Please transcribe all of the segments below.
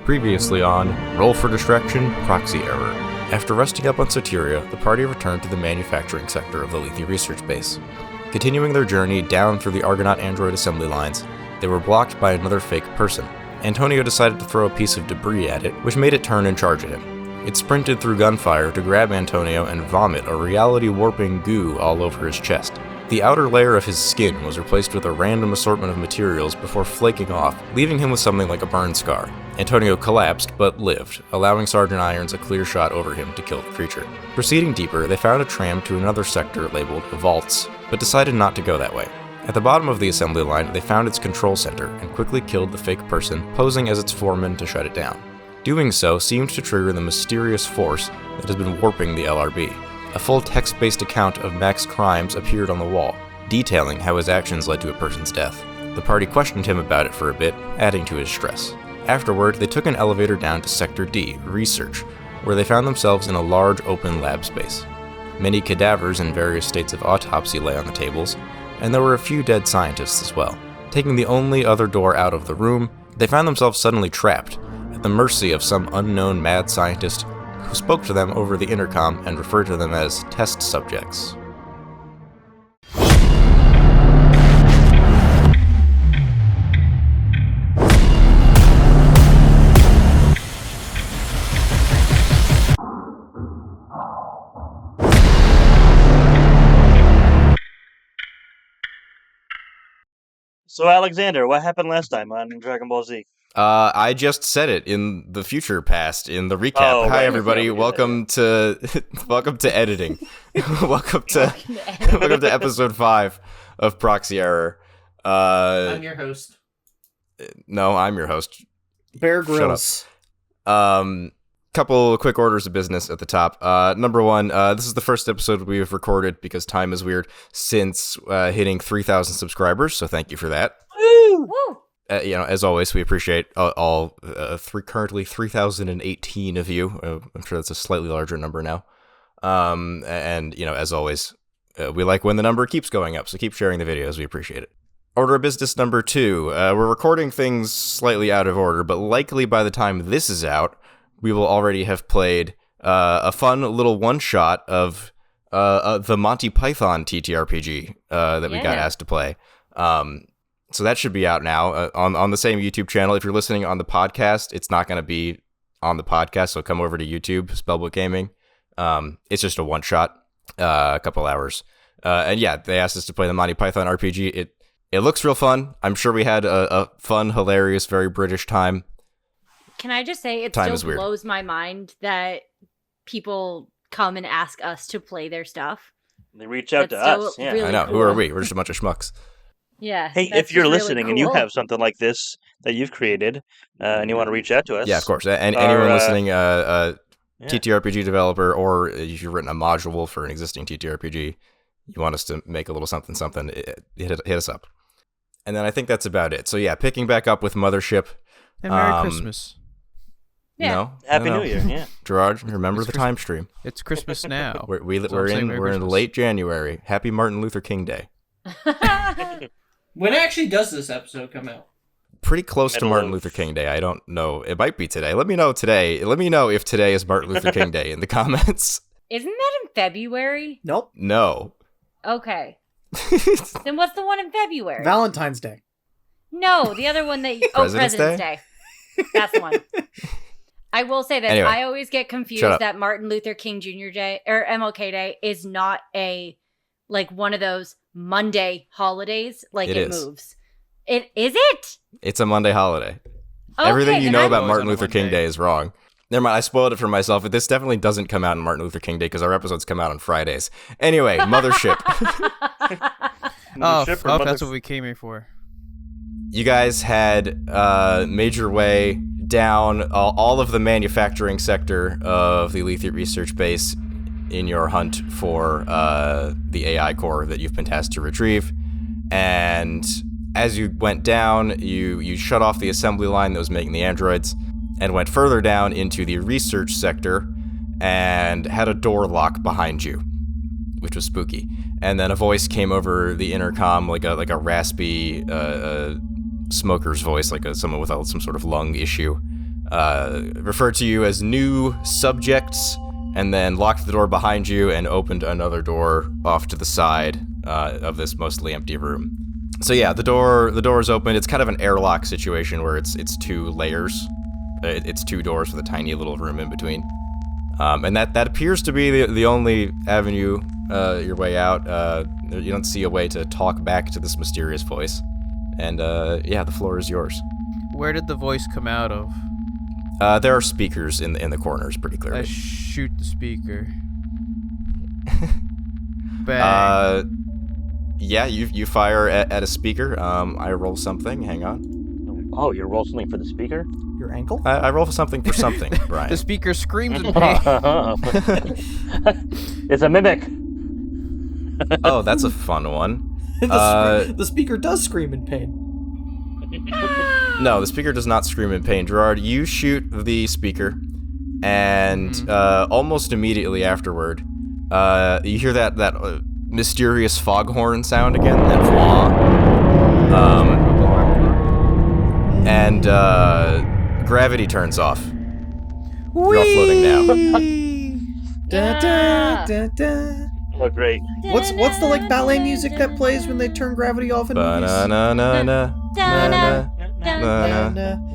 Previously on Roll for Distraction, Proxy Error. After resting up on Soteria, the party returned to the manufacturing sector of the Lethe Research Base. Continuing their journey down through the Argonaut android assembly lines, they were blocked by another fake person. Antonio decided to throw a piece of debris at it, which made it turn and charge at him. It sprinted through gunfire to grab Antonio and vomit a reality-warping goo all over his chest. The outer layer of his skin was replaced with a random assortment of materials before flaking off, leaving him with something like a burn scar. Antonio collapsed, but lived, allowing Sergeant Irons a clear shot over him to kill the creature. Proceeding deeper, they found a tram to another sector labeled Vaults, but decided not to go that way. At the bottom of the assembly line, they found its control center and quickly killed the fake person, posing as its foreman to shut it down. Doing so seemed to trigger the mysterious force that has been warping the LRB. A full text-based account of Mac's crimes appeared on the wall, detailing how his actions led to a person's death. The party questioned him about it for a bit, adding to his stress. Afterward, they took an elevator down to Sector D, Research, where they found themselves in a large open lab space. Many cadavers in various states of autopsy lay on the tables, and there were a few dead scientists as well. Taking the only other door out of the room, they found themselves suddenly trapped, at the mercy of some unknown mad scientist who spoke to them over the intercom and referred to them as test subjects. So, Alexander, what happened last time on Dragon Ball Z? I just said it in the future past, in the recap. Oh, Hi, right. everybody. Welcome to editing. welcome to episode 5 of Proxy Error. I'm your host. No, I'm your host. Bear Grylls. Shut up. Couple quick orders of business at the top. Number one, this is the first episode we've recorded, because time is weird, since hitting 3,000 subscribers, so thank you for that. Woo! Woo! As always, we appreciate all currently 3,018 of you. I'm sure that's a slightly larger number now. And, as always, we like when the number keeps going up, so keep sharing the videos. We appreciate it. Order of business number 2. We're recording things slightly out of order, but likely by the time this is out, we will already have played a fun little one-shot of the Monty Python TTRPG that we got asked to play. So that should be out now on the same YouTube channel. If you're listening on the podcast, it's not going to be on the podcast, so come over to YouTube, Spellbook Gaming. It's just a one-shot, a couple hours. And yeah, they asked us to play the Monty Python RPG. It looks real fun. I'm sure we had a fun, hilarious, very British time. Can I just say, it Time still blows my mind that people come and ask us to play their stuff. They reach out That's to so us. Yeah. really I know. cool. Who are we? We're just a bunch of schmucks. Yeah. Hey, that's if you're just really listening and you cool. have something like this that you've created and you want to reach out to us. Yeah, of course. And anyone listening, yeah. TTRPG developer, or if you've written a module for an existing TTRPG, you want us to make a little something, hit us up. And then I think that's about it. So yeah, picking back up with Mothership. And Merry Christmas. Yeah. No, Happy no. New Year, yeah. Gerard, remember It's the time stream. It's Christmas now. We're That's all I'm saying, Merry in Christmas. late January. Happy Martin Luther King Day. When actually does this episode come out? Pretty close to Middle Martin of- Luther King Day. I don't know. It might be today. Let me know today. Let me know if today is Martin Luther King Day in the comments. Isn't that in February? Nope. No. Okay. Then what's the one in February? Valentine's Day. No, the other one that President's President's Day. That's the one. I will say that Anyway, I always get confused shut up. that Martin Luther King Jr. Day or MLK Day is not one of those Monday holidays. Like It it is. moves. It? It's a Monday holiday. Okay, Everything you then know I'm- about Always Martin on a Luther King Monday. Day is wrong. Never mind, I spoiled it for myself, but this definitely doesn't come out on Martin Luther King Day because our episodes come out on Fridays. Anyway, Mothership. Oh, Mothership or that's what we came here for. You guys had made your way down all of the manufacturing sector of the Lethe Research Base in your hunt for the AI core that you've been tasked to retrieve. And as you went down, you shut off the assembly line that was making the androids and went further down into the research sector and had a door lock behind you, which was spooky. And then a voice came over the intercom, like a raspy smoker's voice, like someone with some sort of lung issue, referred to you as new subjects, and then locked the door behind you and opened another door off to the side of this mostly empty room. So yeah, the door is open. It's kind of an airlock situation where it's 2 layers. It's 2 doors with a tiny little room in between. And that appears to be the only avenue your way out. You don't see a way to talk back to this mysterious voice. And yeah, the floor is yours. Where did the voice come out of? There are speakers in the corners, pretty clearly. I shoot the speaker. Bang. Yeah, you fire at a speaker. I roll something. Hang on. Oh, you roll something for the speaker? Your ankle? I roll something for something, Brian. The speaker screams in pain. It's a mimic. Oh, that's a fun one. The speaker does scream in pain. No, the speaker does not scream in pain. Gerard, you shoot the speaker, and almost immediately afterward, you hear that mysterious foghorn sound again, that flaw. And gravity turns off. You're all floating now. Da, da, da, da. Oh, great. What's the like ballet music that plays when they turn gravity off in movies?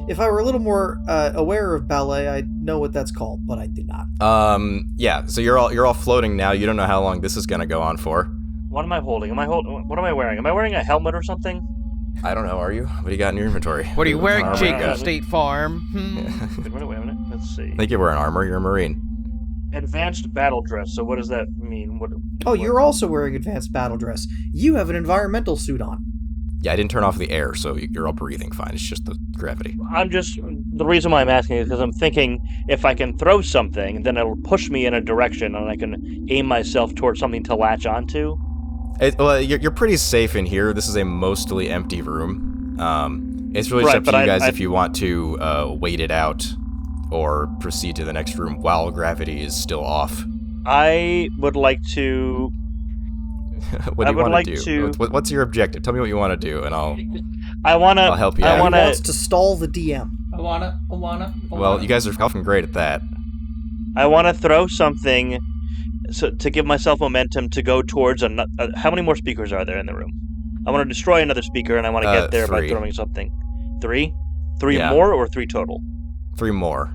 If I were a little more aware of ballet, I'd know what that's called, but I do not. Yeah. So you're all floating now. You don't know how long this is gonna go on for. What am I holding? What am I wearing? Am I wearing a helmet or something? I don't know. Are you? What do you got in your inventory? What are you wearing, Armor? Jake Yeah. from State Farm? Wait a minute. Let's see. I think you're wearing armor. You're a Marine. Advanced battle dress. So what does that mean? Oh, you're also wearing advanced battle dress. You have an environmental suit on. Yeah, I didn't turn off the air, so you're all breathing fine. It's just the gravity. The reason why I'm asking is because I'm thinking if I can throw something, then it'll push me in a direction and I can aim myself towards something to latch onto. Well, you're pretty safe in here. This is a mostly empty room. It's really just Right, up to but you guys if you want to wait it out or proceed to the next room while gravity is still off. I would like to. What do you want like to do? to- What's your objective? Tell me what you want to do, and I'll help you out. I He want wants to. to stall the DM. I wanna. Well, you guys are often great at that. I want to throw something, to give myself momentum to go towards how many more speakers are there in the room? I want to destroy another speaker, and I want to get there by 3. throwing something. 3? 3 Yeah. more or 3 total? 3 more.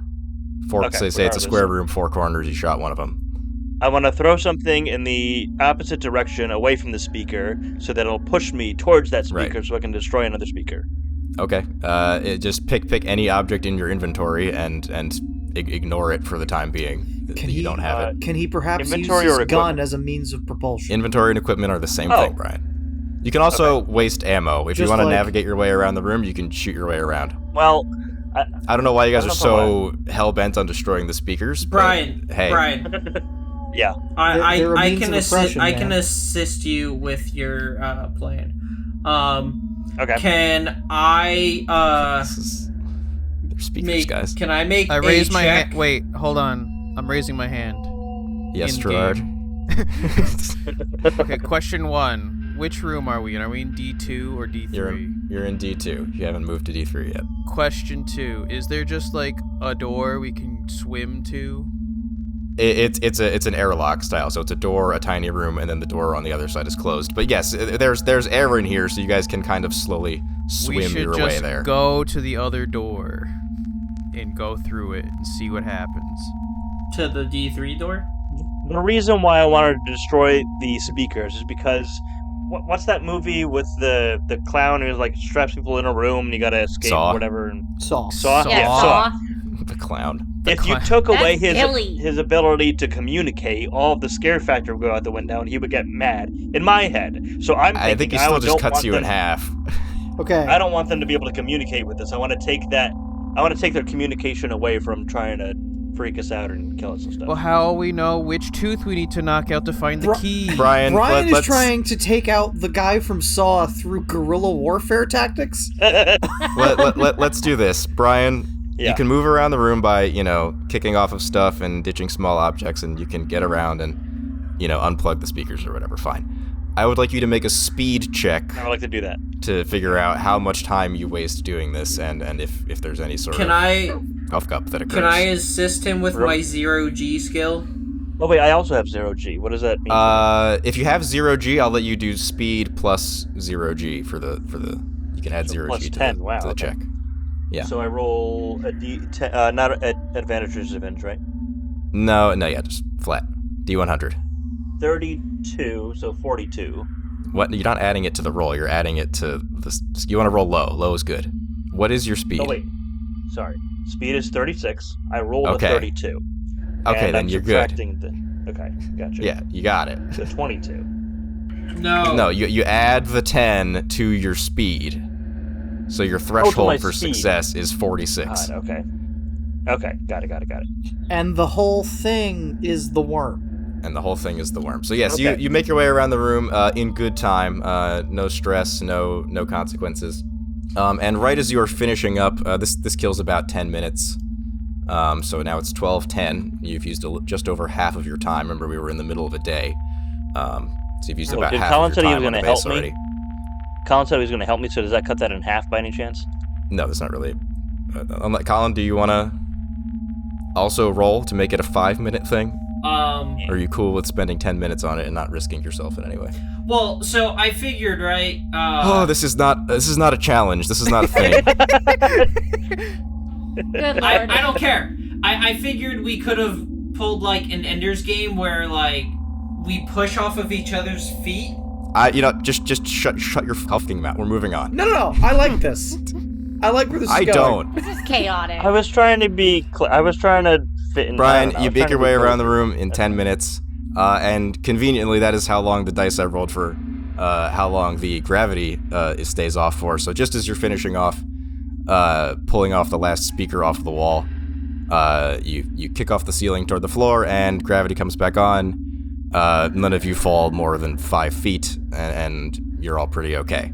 4. Okay, say it's a regardless. square room, 4 corners. You shot one of them. I want to throw something in the opposite direction away from the speaker so that it'll push me towards that speaker so I can destroy another speaker. Okay. Just pick any object in your inventory and ignore it for the time being. You don't have it. Can he perhaps Inventory use or his gun equipment? as a means of propulsion? Inventory and equipment are the same Oh. thing, Brian. You can also waste ammo. If you Just want to like- navigate your way around the room, you can shoot your way around. Well, I don't know why you guys I are don't so hell-bent on destroying the speakers. but, Brian. hey. Brian. yeah. They're a I means can of assist. oppression, I can man. assist you with your plan. Okay. Can I They're speakers, guys. Can I make I raise a my check? hand. Wait, hold on. I'm raising my hand. Yes, in Gerard. Okay, question 1. Which room are we in? Are we in D2 or D3? You're in D2. You haven't moved to D3 yet. Question 2. Is there just like a door we can swim to? It's an airlock style, so it's a door, a tiny room, and then the door on the other side is closed. But yes, there's air in here, so you guys can kind of slowly We swim should your just way there. go to the other door and go through it and see what happens. To the D3 door? The reason why I wanted to destroy the speakers is because what's that movie with the clown who's like straps people in a room and you gotta escape Saw. or whatever? And Saw. Saw? Yeah, Saw. The clown. If you took away That's Billy. his ability to communicate, all of the scare factor would go out the window, and he would get mad. In my head, so I'm thinking I think he still just don't cuts want you in them- half. Okay. I don't want them to be able to communicate with us. I want to take their communication away from trying to freak us out and kill us and stuff. Well, how will we know which tooth we need to knock out to find the key? Brian, Brian is let's trying to take out the guy from Saw through guerrilla warfare tactics. let's do this. Brian, Yeah. you can move around the room by, kicking off of stuff and ditching small objects, and you can get around and, unplug the speakers or whatever. Fine. I would like you to make a speed check I would like to do that. to figure out how much time you waste doing this, and if there's any sort Can of I huff-up that occurs. can I assist him with my 0G skill? Oh wait, I also have 0G. What does that mean? If you have 0G, I'll let you do speed plus 0G for the. You can add 0G plus to 10. the, Wow, to the okay. check. Yeah. So I roll a D10, not at advantage or disadvantage, right? No, yeah, just flat. D100. 32, so 42. What? You're not adding it to the roll. You're adding it to the. You want to roll low. Low is good. What is your speed? Oh wait, sorry. Speed is 36. I rolled Okay. a 32. Okay, and then I'm you're good. Okay, gotcha. Yeah, you got it. So 22. No. No, you add the 10 to your speed. So your threshold my for speed. success is 46. God, okay. Okay, got it. And the whole thing is the worm. And the whole thing is the worm. So yes, Okay. you make your way around the room in good time. No stress, no consequences. And right as you are finishing up, this kills about 10 minutes. So now it's 12:10. You've used just over half of your time. Remember, we were in the middle of a day. So you've used about Did half Colin of said your he time was on the gonna help base me? already. Colin said he was going to help me, so does that cut that in half by any chance? No, that's not really. Colin, do you want to also roll to make it a 5-minute thing? Or are you cool with spending 10 minutes on it and not risking yourself in any way? Well, so I figured, right? Oh, this is not a challenge. This is not a thing. Good lord. I don't care. I figured we could have pulled like an Ender's Game where like we push off of each other's feet. Just shut your fucking mouth. We're moving on. No. I like this. I like where this is I going. don't. This is chaotic. I was trying to be. I was trying to fit in. Brian, I don't know, I you was make trying your to be way around the cozy. room in 10 minutes, and conveniently, that is how long the dice I rolled for, how long the gravity stays off for. So just as you're finishing off, pulling off the last speaker off the wall, you kick off the ceiling toward the floor, and gravity comes back on. None of you fall more than 5 feet, and you're all pretty okay.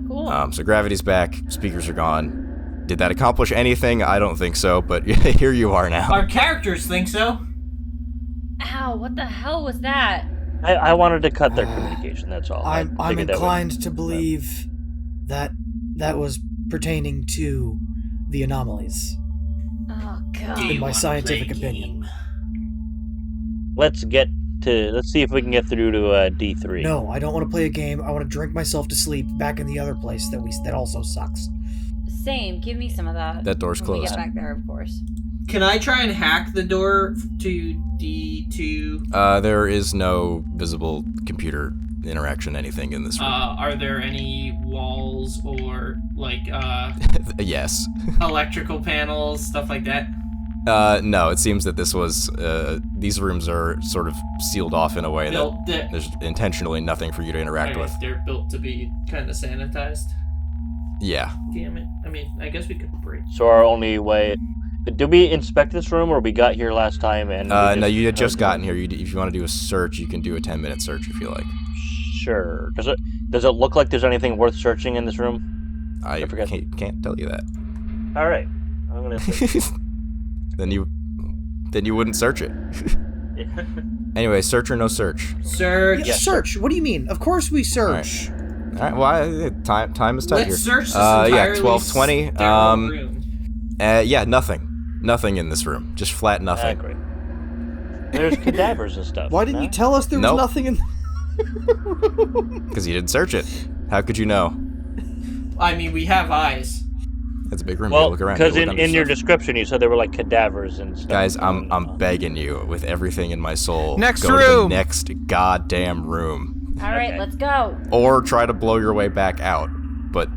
Cool. So gravity's back, speakers are gone. Did that accomplish anything? I don't think so, but here you are now. Our characters think so. Ow, what the hell was that? I wanted to cut their communication. That's all. I'm figured that would- inclined to believe that was pertaining to the anomalies, Oh, God. Do you in my wanna scientific play a opinion. game? Let's see if we can get through to D3. No, I don't want to play a game. I want to drink myself to sleep back in the other place that also sucks. Same. Give me some of that. That door's when we closed. get back there, of course. Can I try and hack the door to D2? There is no visible computer interaction, anything in this room. Are there any walls or like Yes. electrical panels, stuff like that? No, it seems that this was, these rooms are sort of sealed off in a way that there's intentionally nothing for you to interact with. They're built to be kind of sanitized. Yeah. Damn it. I mean, I guess we could break. So our only way. Did we inspect this room, or we got here last time and? No, you had just gotten here. If you want to do a search, you can do a 10-minute search if you like. Sure. Does it look like there's anything worth searching in this room? I forget. can't tell you that. All right. I'm gonna. Then you wouldn't search it. Anyway, search or no search? Search. Yeah, search. What do you mean? Of course we search. All right. Well, time is tight here. Let's search this yeah, entirely 12:20. sterile room. Yeah, nothing in this room. Just flat nothing. Great. There's cadavers and stuff. Why didn't no? you tell us there was Nope. nothing in? Because you didn't search it. How could you know? I mean, we have eyes. It's a big room. Well, You look around. because you look in under your stuff. description you said there were like cadavers and stuff. Guys, I'm begging you with everything in my soul. Next go to room. the next goddamn room. All right, Okay. let's go. Or try to blow your way back out. But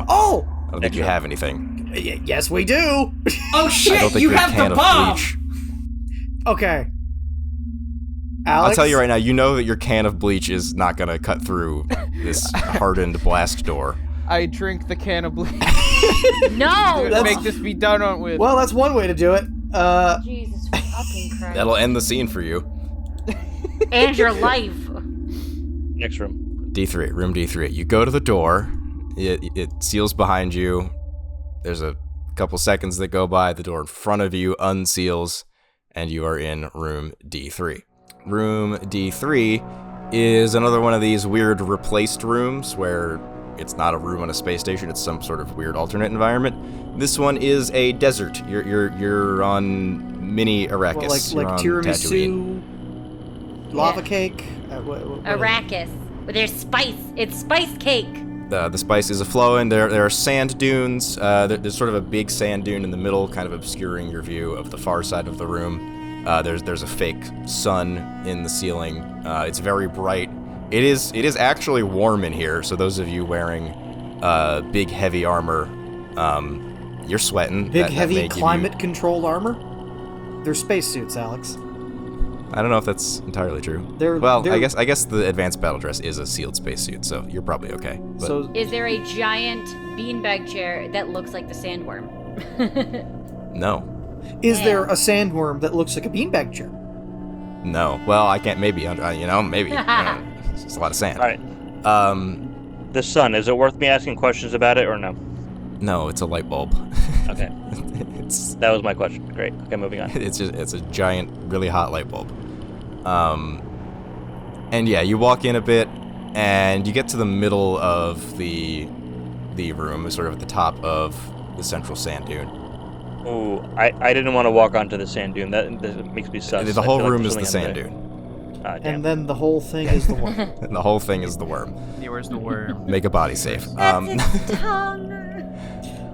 Oh, I don't think you have anything. yes we do. Oh I don't shit! think You your have can the of bomb. bleach. Okay. Alex, I'll tell you right now, you know that your can of bleach is not gonna cut through this hardened blast door. I drink the can of bleach. No! That's- Make this be done with. Well, that's one way to do it. Jesus fucking Christ. That'll end the scene for you. And your life. Next room. D3, room D3. You go to the door. It seals behind you. There's a couple seconds that go by. The door in front of you unseals, and you are in room D3. Room D3 is another one of these weird replaced rooms where it's not a room on a space station. It's some sort of weird alternate environment. This one is a desert. You're on mini Arrakis. Well, like tiramisu, lava cake. Arrakis. There's spice. It's spice cake. The spice is a-flowing. There are sand dunes. There's sort of a big sand dune in the middle, kind of obscuring your view of the far side of the room. There's a fake sun in the ceiling. It's very bright. It is actually warm in here, so those of you wearing big, heavy armor, you're sweating. Big, heavy, climate-controlled armor? They're spacesuits, Alex. I don't know if that's entirely true. They're- I guess the advanced battle dress is a sealed spacesuit, so you're probably okay. But So Is there a giant beanbag chair that looks like the sandworm? no. is there a sandworm that looks like a beanbag chair? No. Well, I can't. Maybe. Maybe. It's just a lot of sand. All right. The sun. Is it worth me asking questions about it or no? No, it's a light bulb. Okay. That was my question. Great. Okay, moving on. It's a giant, really hot light bulb. And yeah, you walk in a bit, and you get to the middle of the room, sort of at the top of the central sand dune. Ooh, I didn't want to walk onto the sand dune. That makes me sus. The I whole feel like room there's is the something sand under dune. there. Damn. And then the whole thing is the worm. And the whole thing is the worm. Yeah, where's the worm? Make a body safe. That's its tongue.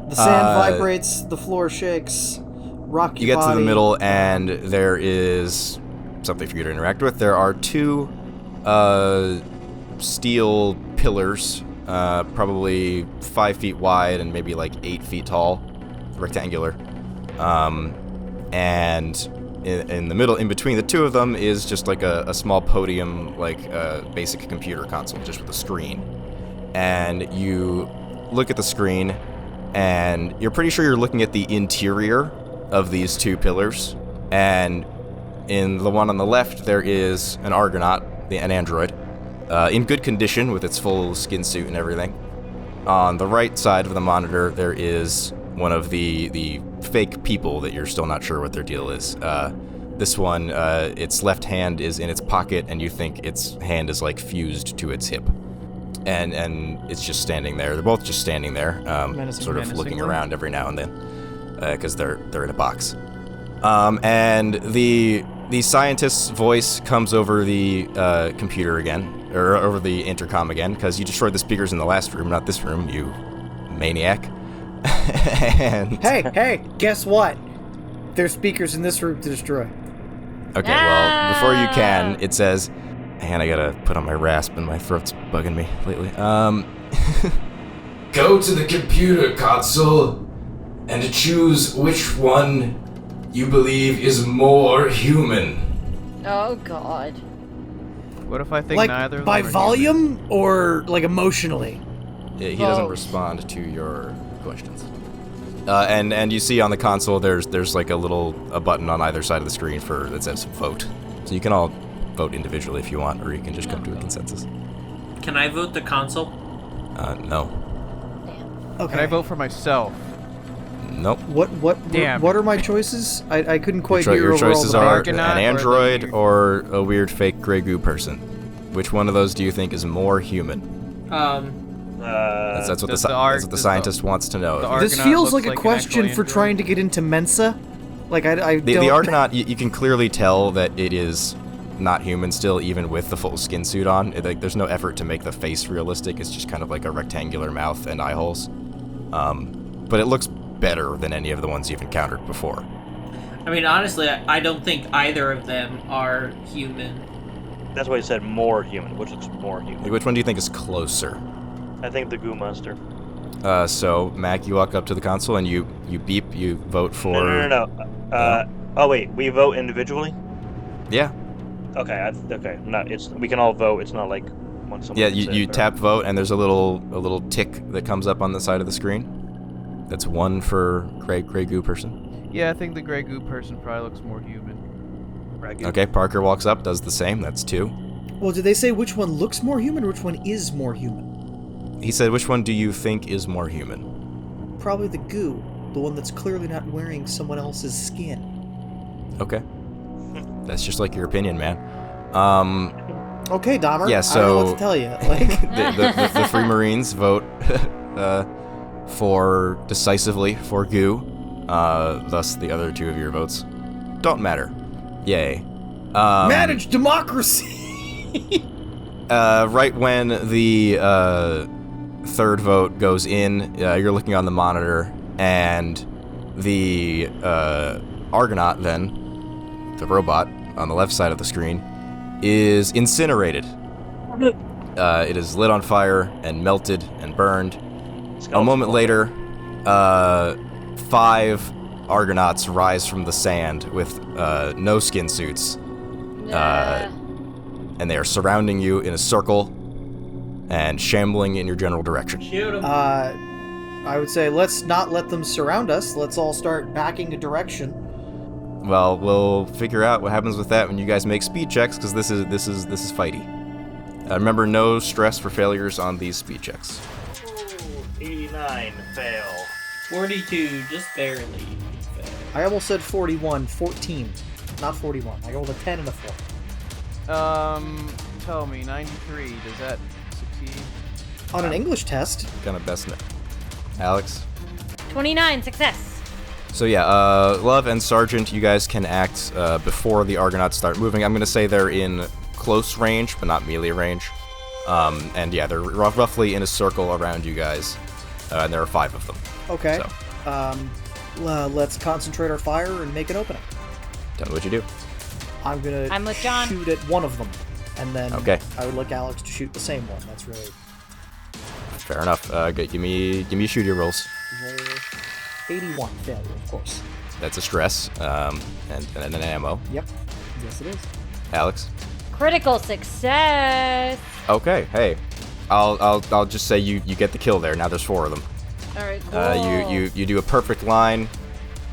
The sand vibrates, the floor shakes, rock You your get to the body. middle, and there is something for you to interact with. There are two steel pillars, probably 5 feet wide and maybe like 8 feet tall, rectangular. And in the middle, in between the two of them, is just like a small podium, like a basic computer console, just with a screen. And you look at the screen, and you're pretty sure you're looking at the interior of these two pillars. And in the one on the left, there is an Argonaut, an android, in good condition with its full skin suit and everything. On the right side of the monitor, there is one of the fake people that you're still not sure what their deal is. This one, its left hand is in its pocket, and you think its hand is like fused to its hip. And it's just standing there. They're both just standing there, sort of looking around every now and then, because they're in a box. And the scientist's voice comes over the computer again, or over the intercom again, because you destroyed the speakers in the last room, not this room, you maniac. And Hey, guess what? There's speakers in this room to destroy. okay, well, before you can, it says, "Man, I gotta put on my rasp, and my throat's bugging me lately." Go to the computer console and choose which one you believe is more human. Oh God. What if I think Like neither of by them are volume or like emotionally? Yeah, he doesn't Vote. respond to your questions. And you see on the console there's like a button on either side of the screen that says vote. So you can all vote individually if you want, or you can just come to a consensus. Can I vote the console? No. Okay. Can I vote for myself? Nope. Damn. What are my choices? I couldn't quite Your hear overall choices the- are an Argonaut or the android weird- or a weird fake Grey Goo person. Which one of those do you think is more human? That's what Does the scientist wants to know. the This Argonaut feels looks like a like an question actual for android? trying to get into Mensa. Like I The don't. Argonaut, you can clearly tell that it is not human still, even with the full skin suit on. There's no effort to make the face realistic. It's just kind of like a rectangular mouth and eye holes. But it looks better than any of the ones you've encountered before. I mean, honestly, I don't think either of them are human. That's why he said more human, which looks more human. Like, which one do you think is closer? I think the Goo Monster. So, Mac, you walk up to the console and you beep, you vote for... No. Oh wait, we vote individually. Yeah. Okay, okay. We can all vote. It's not like when someone. Yeah, hits you it, or- tap vote, and there's a little tick that comes up on the side of the screen. That's one for Grey Goo person. Yeah, I think the Grey Goo person probably looks more human. Okay, Parker walks up, does the same. That's two. Well, did they say which one looks more human or which one is more human? He said, which one do you think is more human? Probably the goo, the one that's clearly not wearing someone else's skin. Okay. That's just like your opinion, man. Okay, Dahmer. Yeah, I don't know what to tell you. Like, the three Marines vote decisively for goo. Thus, the other two of your votes don't matter. Yay. manage democracy. Right when the third vote goes in, you're looking on the monitor, and the Argonaut, then, the robot on the left side of the screen, is incinerated. It is lit on fire and melted and burned. A moment later, 5 Argonauts rise from the sand with no skin suits. And they are surrounding you in a circle and shambling in your general direction. Shoot him. I would say let's not let them surround us. Let's all start backing a direction. Well, we'll figure out what happens with that when you guys make speed checks, because this is fighty. Remember, no stress for failures on these speed checks. Ooh, 89, fail. 42, just barely. I almost said 41, 14, not 41. I rolled a 10 and a 4. Tell me, 93, does that succeed? On an English test. Kind of best. Alex? 29, success. So yeah, Love and Sergeant, you guys can act before the Argonauts start moving. I'm going to say they're in close range, but not melee range. And yeah, they're roughly in a circle around you guys. And there are 5 of them. Okay. So. Let's concentrate our fire and make an opening. Tell me what you do. I'm with John. shoot at one of them, and then Okay. I would like Alex to shoot the same one. That's really Fair enough. Give me shooting rolls. 81 failure, of course. That's a stress. And an ammo. Yep. Yes, it is. Alex? Critical success. Okay. Hey, I'll just say you get the kill there. Now there's 4 of them. All right, cool. You do a perfect line,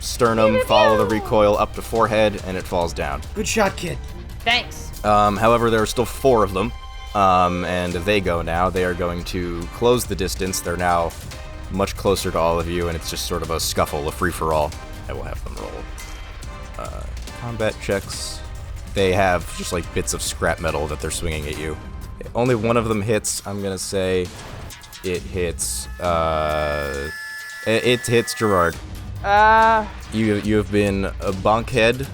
sternum, follow the recoil up to forehead, and it falls down. Good shot, kid. Thanks. However, there are still 4 of them, and if they go now, they are going to close the distance. They're now much closer to all of you, and it's just sort of a scuffle, a free-for-all. I will have them roll combat checks. They have just like bits of scrap metal that they're swinging at you. Only one of them hits. I'm gonna say it hits. It hits Gerard. You have been a bunkhead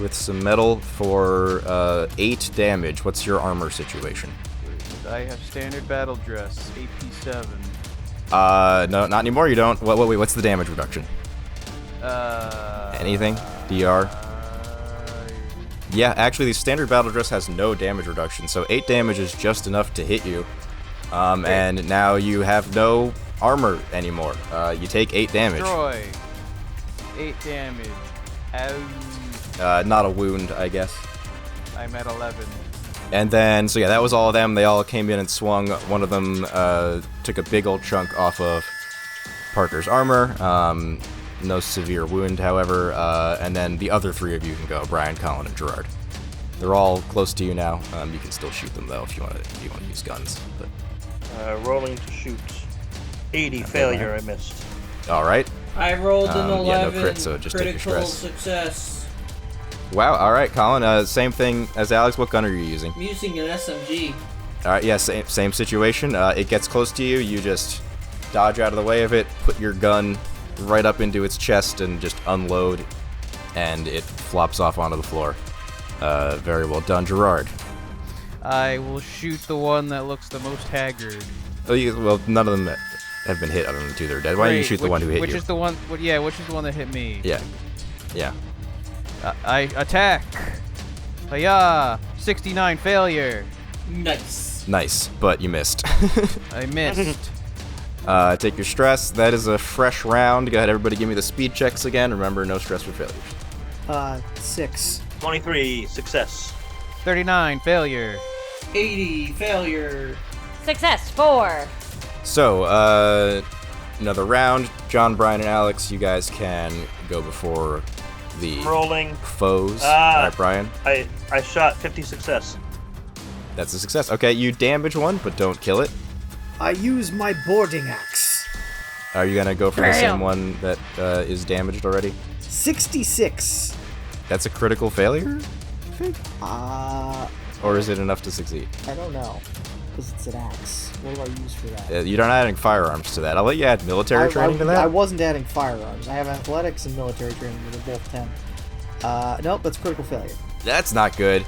with some metal for 8 damage. What's your armor situation? I have standard battle dress, AP 7. No, not anymore. You don't. Wait. What's the damage reduction? Anything? DR? Yeah, actually, the standard battle dress has no damage reduction, so 8 damage is just enough to hit you. And now you have no armor anymore. You take 8 damage. Destroy. 8 damage. Ow. Not a wound, I guess. I'm at 11. And then, so yeah, that was all of them. They all came in and swung. One of them took a big old chunk off of Parker's armor. No severe wound, however. And then the other 3 of you can go, Brian, Colin, and Gerard. They're all close to you now. You can still shoot them, though, if you want to use guns. But Rolling to shoot. 80, failure, I missed. all right. I rolled an 11. Yeah, no crit, so just take your critical stress. success. Wow, all right, Colin. Same thing as Alex. What gun are you using? I'm using an SMG. All right, yeah, same situation. It gets close to you. You just dodge out of the way of it, put your gun right up into its chest, and just unload, and it flops off onto the floor. Very well done, Gerard. I will shoot the one that looks the most haggard. Well, none of them have been hit other than the 2 that are dead. Why don't you shoot the one who hit which you? Is the one? Which is the one that hit me? Yeah. I attack. Hiya! 69 failure. Nice, but you missed. I missed. Take your stress. That is a fresh round. Go ahead, everybody, give me the speed checks again. Remember, no stress for failures. 6. 23, success. 39 failure. 80, failure. Success, 4. So, another round. John, Brian, and Alex, you guys can go before the Rolling. foes. All right, Brian. I shot 50, success. That's a success. Okay, you damage one, but don't kill it. I use my boarding axe. Are you gonna go for the same one that is damaged already? 66. That's a critical failure? or is it enough to succeed? I don't know. Because it's an axe. What do I use for that? You're not adding firearms to that. I'll let you add military training to that. I wasn't adding firearms. I have athletics and military training. They're both 10. Nope, that's critical failure. That's not good.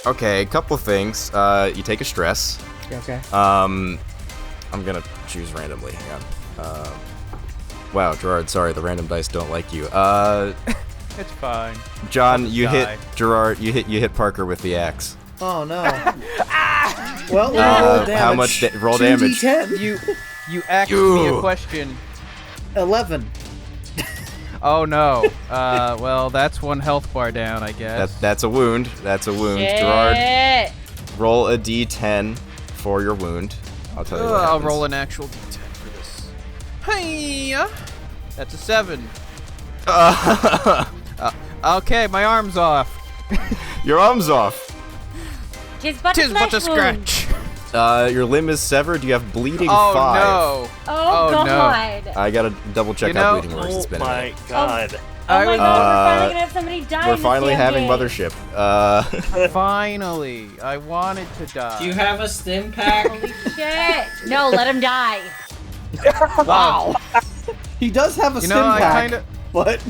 Okay, a couple things. You take a stress. Okay. I'm gonna choose randomly. Hang on. Wow, Gerard, sorry, the random dice don't like you. It's fine. John, you die. hit Gerard. You hit Parker with the axe. Oh no. Well, roll damage. How much roll damage? 2d10. You asked me a question. 11. Oh no. Well, that's 1 health bar down, I guess. That's a wound. That's a wound. Shit. Gerard, roll a d10 for your wound. I'll tell you what I'll happens. roll an actual d10 for this. Hey, that's a 7. Okay, my arm's off. Your arm's off. Tis but Tis but a flesh wound. scratch. Your limb is severed. You have bleeding Oh 5. no. Oh, Oh, no. God. I gotta double check You how know- bleeding works. It's Oh been a my minute. god. Oh my God, we're finally Uh, gonna have somebody die. We're in this finally damn having game. Mothership. Finally, I wanted to die. Do you have a stim pack? Holy shit. No, let him die. Wow. He does have a You stim know, I pack. kind of. But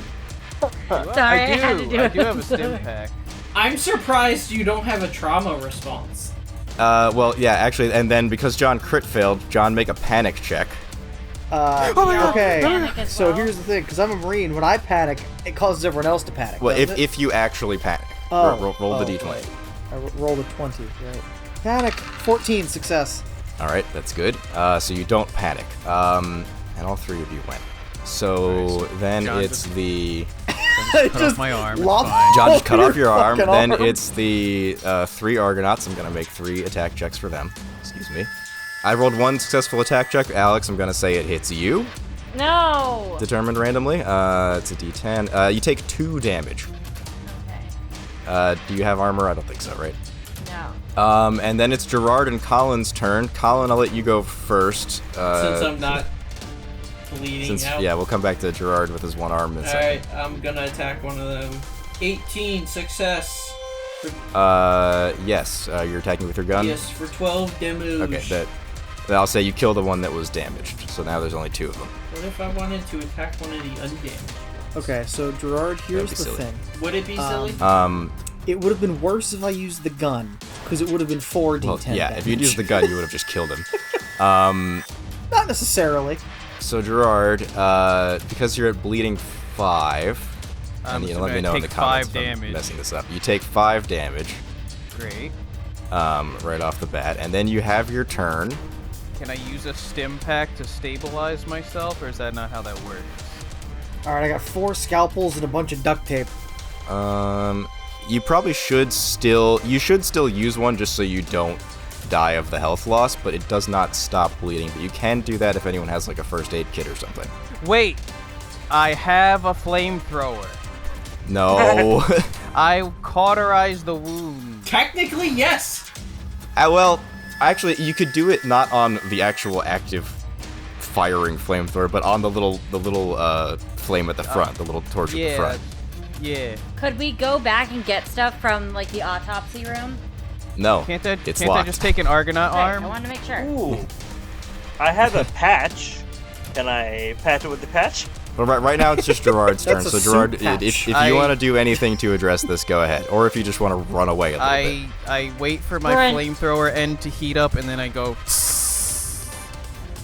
Sorry, I had to do I it. do have a stim pack. I'm surprised you don't have a trauma response. Well, yeah, actually, and then because John crit failed, John make a panic check. okay. Panic as So well. here's the thing, because I'm a Marine, when I panic, it causes everyone else to panic. Well, doesn't it? if you actually panic, Oh. roll the Oh, d20. right. I rolled a 20, right. Panic, 14, success. All right, that's good. So you don't panic. And all 3 of you went. So then John it's just- the Cut off my arm. It's lob- fine. John just cut off your arm. fucking Then arm. it's the 3 Argonauts. I'm gonna make 3 attack checks for them. Excuse me. I rolled 1 successful attack check. Alex, I'm gonna say it hits you. No. Determined randomly. It's a d10. You take 2 damage. Okay. Do you have armor? I don't think so, right? No. And then it's Gerard and Colin's turn. Colin, I'll let you go first. Since I'm not bleeding out. Yeah, we'll come back to Gerard with his 1 arm in a second. Alright, I'm gonna attack one of them. 18, success. Yes, you're attacking with your gun? Yes, for 12 damage. Okay, then I'll say you kill the one that was damaged, so now there's only 2 of them. What if I wanted to attack one of the undamaged? Okay, so Gerard, here's That'd the be silly. thing. Would it be silly? It would have been worse if I used the gun, because it would have been 4d10 Well, yeah, damage. if you'd used the gun, you would have just killed him. Not necessarily. So Gerard, because you're at bleeding 5, and you so let me I know in the take comments 5 if I'm damage. messing this up. You take 5 damage, Great. right off the bat, and then you have your turn. Can I use a stim pack to stabilize myself, or is that not how that works? Alright, I got 4 scalpels and a bunch of duct tape. You probably should still use one just so you don't die of the health loss, but it does not stop bleeding. But you can do that if anyone has like a first aid kit or something. Wait, I have a flamethrower. No. I cauterize the wound. Technically, yes! Well, actually, you could do it not on the actual active firing flamethrower, but on the little flame at the front, the little torch at the front. Yeah. Could we go back and get stuff from like the autopsy room? No, Can't I it's can't I locked. just take an Argonaut Right, arm? I wanted to make sure. Ooh. I have a patch. Can I patch it with the patch? Well, right now it's just Gerard's turn. That's So a Gerard, suit patch. if you I- want to do anything to address this, go ahead. Or if you just want to run away a little bit. I wait for my We're in- flamethrower end to heat up, and then I go.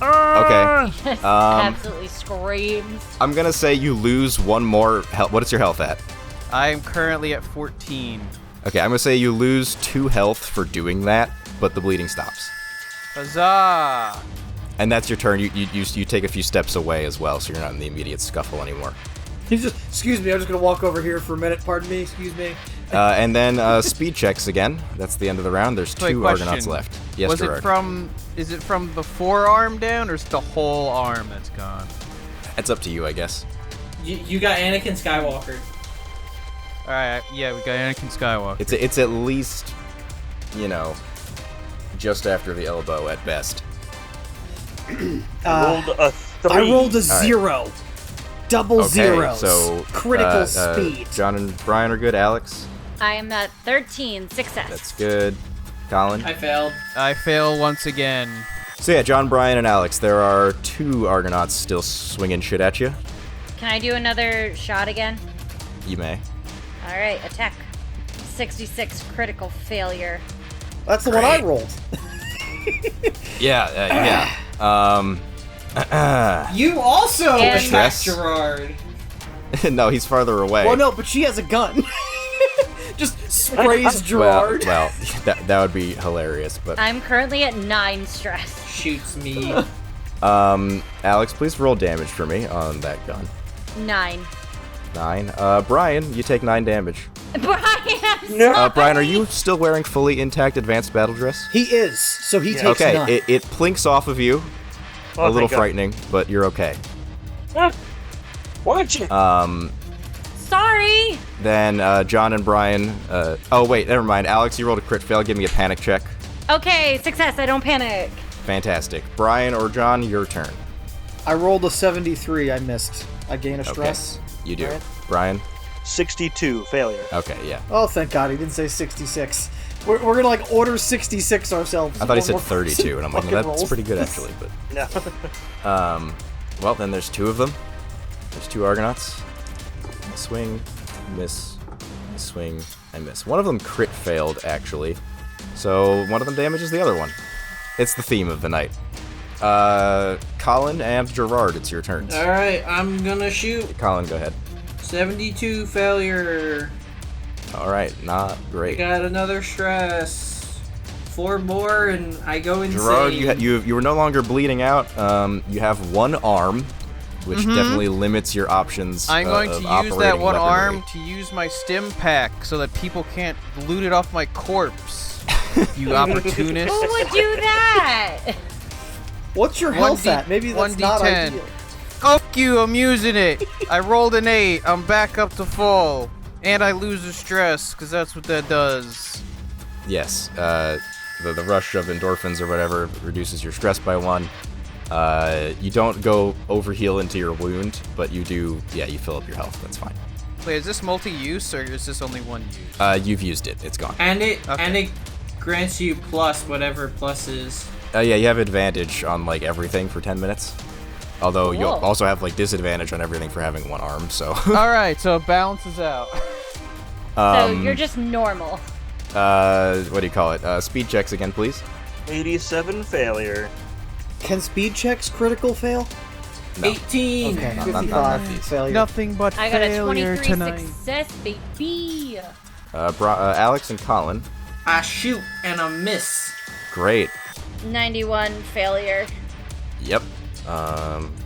Okay. Just absolutely screams. I'm gonna say you lose 1 more health. What is your health at? I am currently at 14. Okay, I'm gonna say you lose 2 health for doing that, but the bleeding stops. Huzzah! And that's your turn. You take a few steps away as well, so you're not in the immediate scuffle anymore. He's just, excuse me, I'm just gonna walk over here for a minute, pardon me, excuse me. And then speed checks again. That's the end of the round. There's Wait, 2 question. Argonauts left. Yes, Was Gerard. it from? Is it from the forearm down, or is it the whole arm that's gone? It's up to you, I guess. You got Anakin Skywalker. All right, yeah, we got Anakin Skywalker. It's at least, just after the elbow at best. Rolled a 3. I rolled a right. 0. Double Okay, zeros. so Critical speed. John and Brian are good. Alex. I am at 13. Success. That's good. Colin? I failed. I fail once again. So yeah, John, Brian, and Alex, there are 2 Argonauts still swinging shit at you. Can I do another shot again? You may. All right, attack. 66 critical failure. That's the one I rolled. Yeah. You also And- attacked Stress. Gerard. No, he's farther away. Well, no, but she has a gun. Just sprays Gerard. Well, that would be hilarious, but... I'm currently at 9 stress. Shoots me. Alex, please roll damage for me on that gun. 9. 9. Brian, you take 9 damage. Brian, I'm sorry. Brian, are you still wearing fully intact advanced battle dress? He is, so he takes Okay, 9. it plinks off of you. Oh, A little thank God. frightening, but you're okay. Watch it. Sorry. Then John and Brian... oh, wait, never mind. Alex, you rolled a crit fail. Give me a panic check. Okay, success. I don't panic. Fantastic. Brian or John, your turn. I rolled a 73. I missed. I gain a stress. You do. Right. Brian? 62 failure. Okay, yeah. Oh, thank God, he didn't say 66. We're gonna like order 66 ourselves. I thought he One said more 32, and I'm like, fucking that's rolls. pretty good, actually. But No. well, then there's 2 of them. There's 2 Argonauts. I swing, miss, I swing, I miss. One of them crit failed, actually. So one of them damages the other one. It's the theme of the night. Colin and Gerard, it's your turns. Alright, I'm gonna shoot. Colin, go ahead. 72 failure. Alright, not great. Got another stress. 4 more and I go insane. Gerard, you were no longer bleeding out. You have 1 arm, which definitely limits your options. I'm going of to use operating that one weaponry. arm to use my stim pack so that people can't loot it off my corpse. You opportunist. Who would do that? What's your health at? Maybe that's not 1d10. ideal. Fuck you, I'm using it. I rolled an 8. I'm back up to full. And I lose the stress, because that's what that does. Yes, the rush of endorphins or whatever reduces your stress by 1. You don't go overheal into your wound, but you do, you fill up your health. That's fine. Wait, is this multi-use, or is this only one use? You've used it. It's gone. And it Okay. grants you plus whatever plus is. Yeah, you have advantage on, like, everything for 10 minutes. Although you'll Cool. also have, like, disadvantage on everything for having 1 arm, so... Alright, so it balances out. So you're just normal. What do you call it? Speed checks again, please. 87 failure. Can speed checks critical fail? No. 18. Okay, not 55 these. failure. Nothing but I got a failure 23 tonight. success, baby. Alex and Colin. I shoot and I miss. Great. 91 failure. Yep.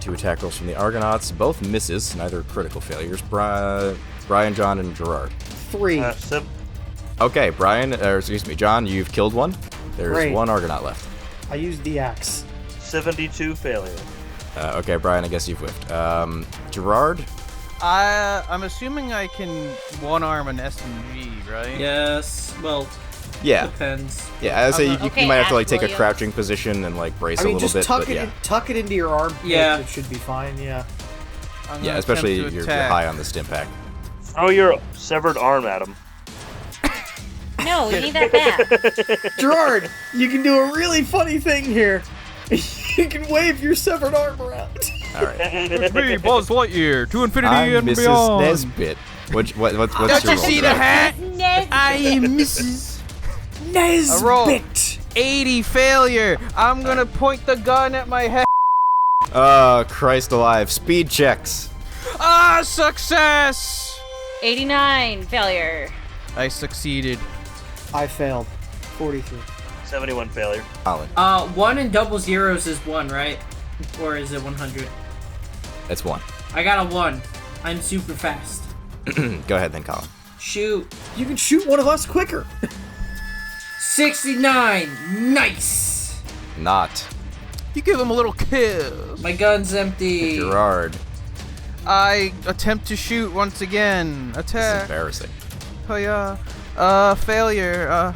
2 attack rolls from the Argonauts. Both misses, neither critical failures. Brian, John, and Gerard. 3. Okay, John, you've killed 1. There's Great. 1 Argonaut left. I used the axe. 72 failure. Okay, Brian, I guess you've whiffed. Gerard? I'm assuming I can one-arm an SMG, right? Yes. Well, Yeah. depends. Yeah, I would say you Okay, might have to, like, Ash take a Williams. crouching position and, like, brace I mean, a little just bit, tuck but it, yeah. tuck it into your arm. Yeah. It should be fine. Yeah. I'm Yeah, gonna especially attempt to you're attack. high on the stim pack. Throw your severed arm at him. No, we need that back. Gerard, you can do a really funny thing here. You can wave your severed arm around. Alright. It's me, Buzz Lightyear, to infinity I'm and Mrs. beyond. Nesbit. What's Don't your you roll, see the Gerard? hat? Nesbit. I am Mrs. Nesbit. roll. 80 failure. I'm gonna point the gun at my head. Oh, Christ alive. Speed checks. Ah, success! 89 failure. I succeeded. I failed. 43. 71 failure. Colin. 1 and double zeros is 1, right? Or is it 100? That's 1. I got a 1. I'm super fast. Go ahead then, Colin. Shoot. You can shoot one of us quicker. 69. Nice. Not. You give him a little kiss. My gun's empty. Gerard. I attempt to shoot once again. This is Attack. embarrassing. Oh yeah. Failure.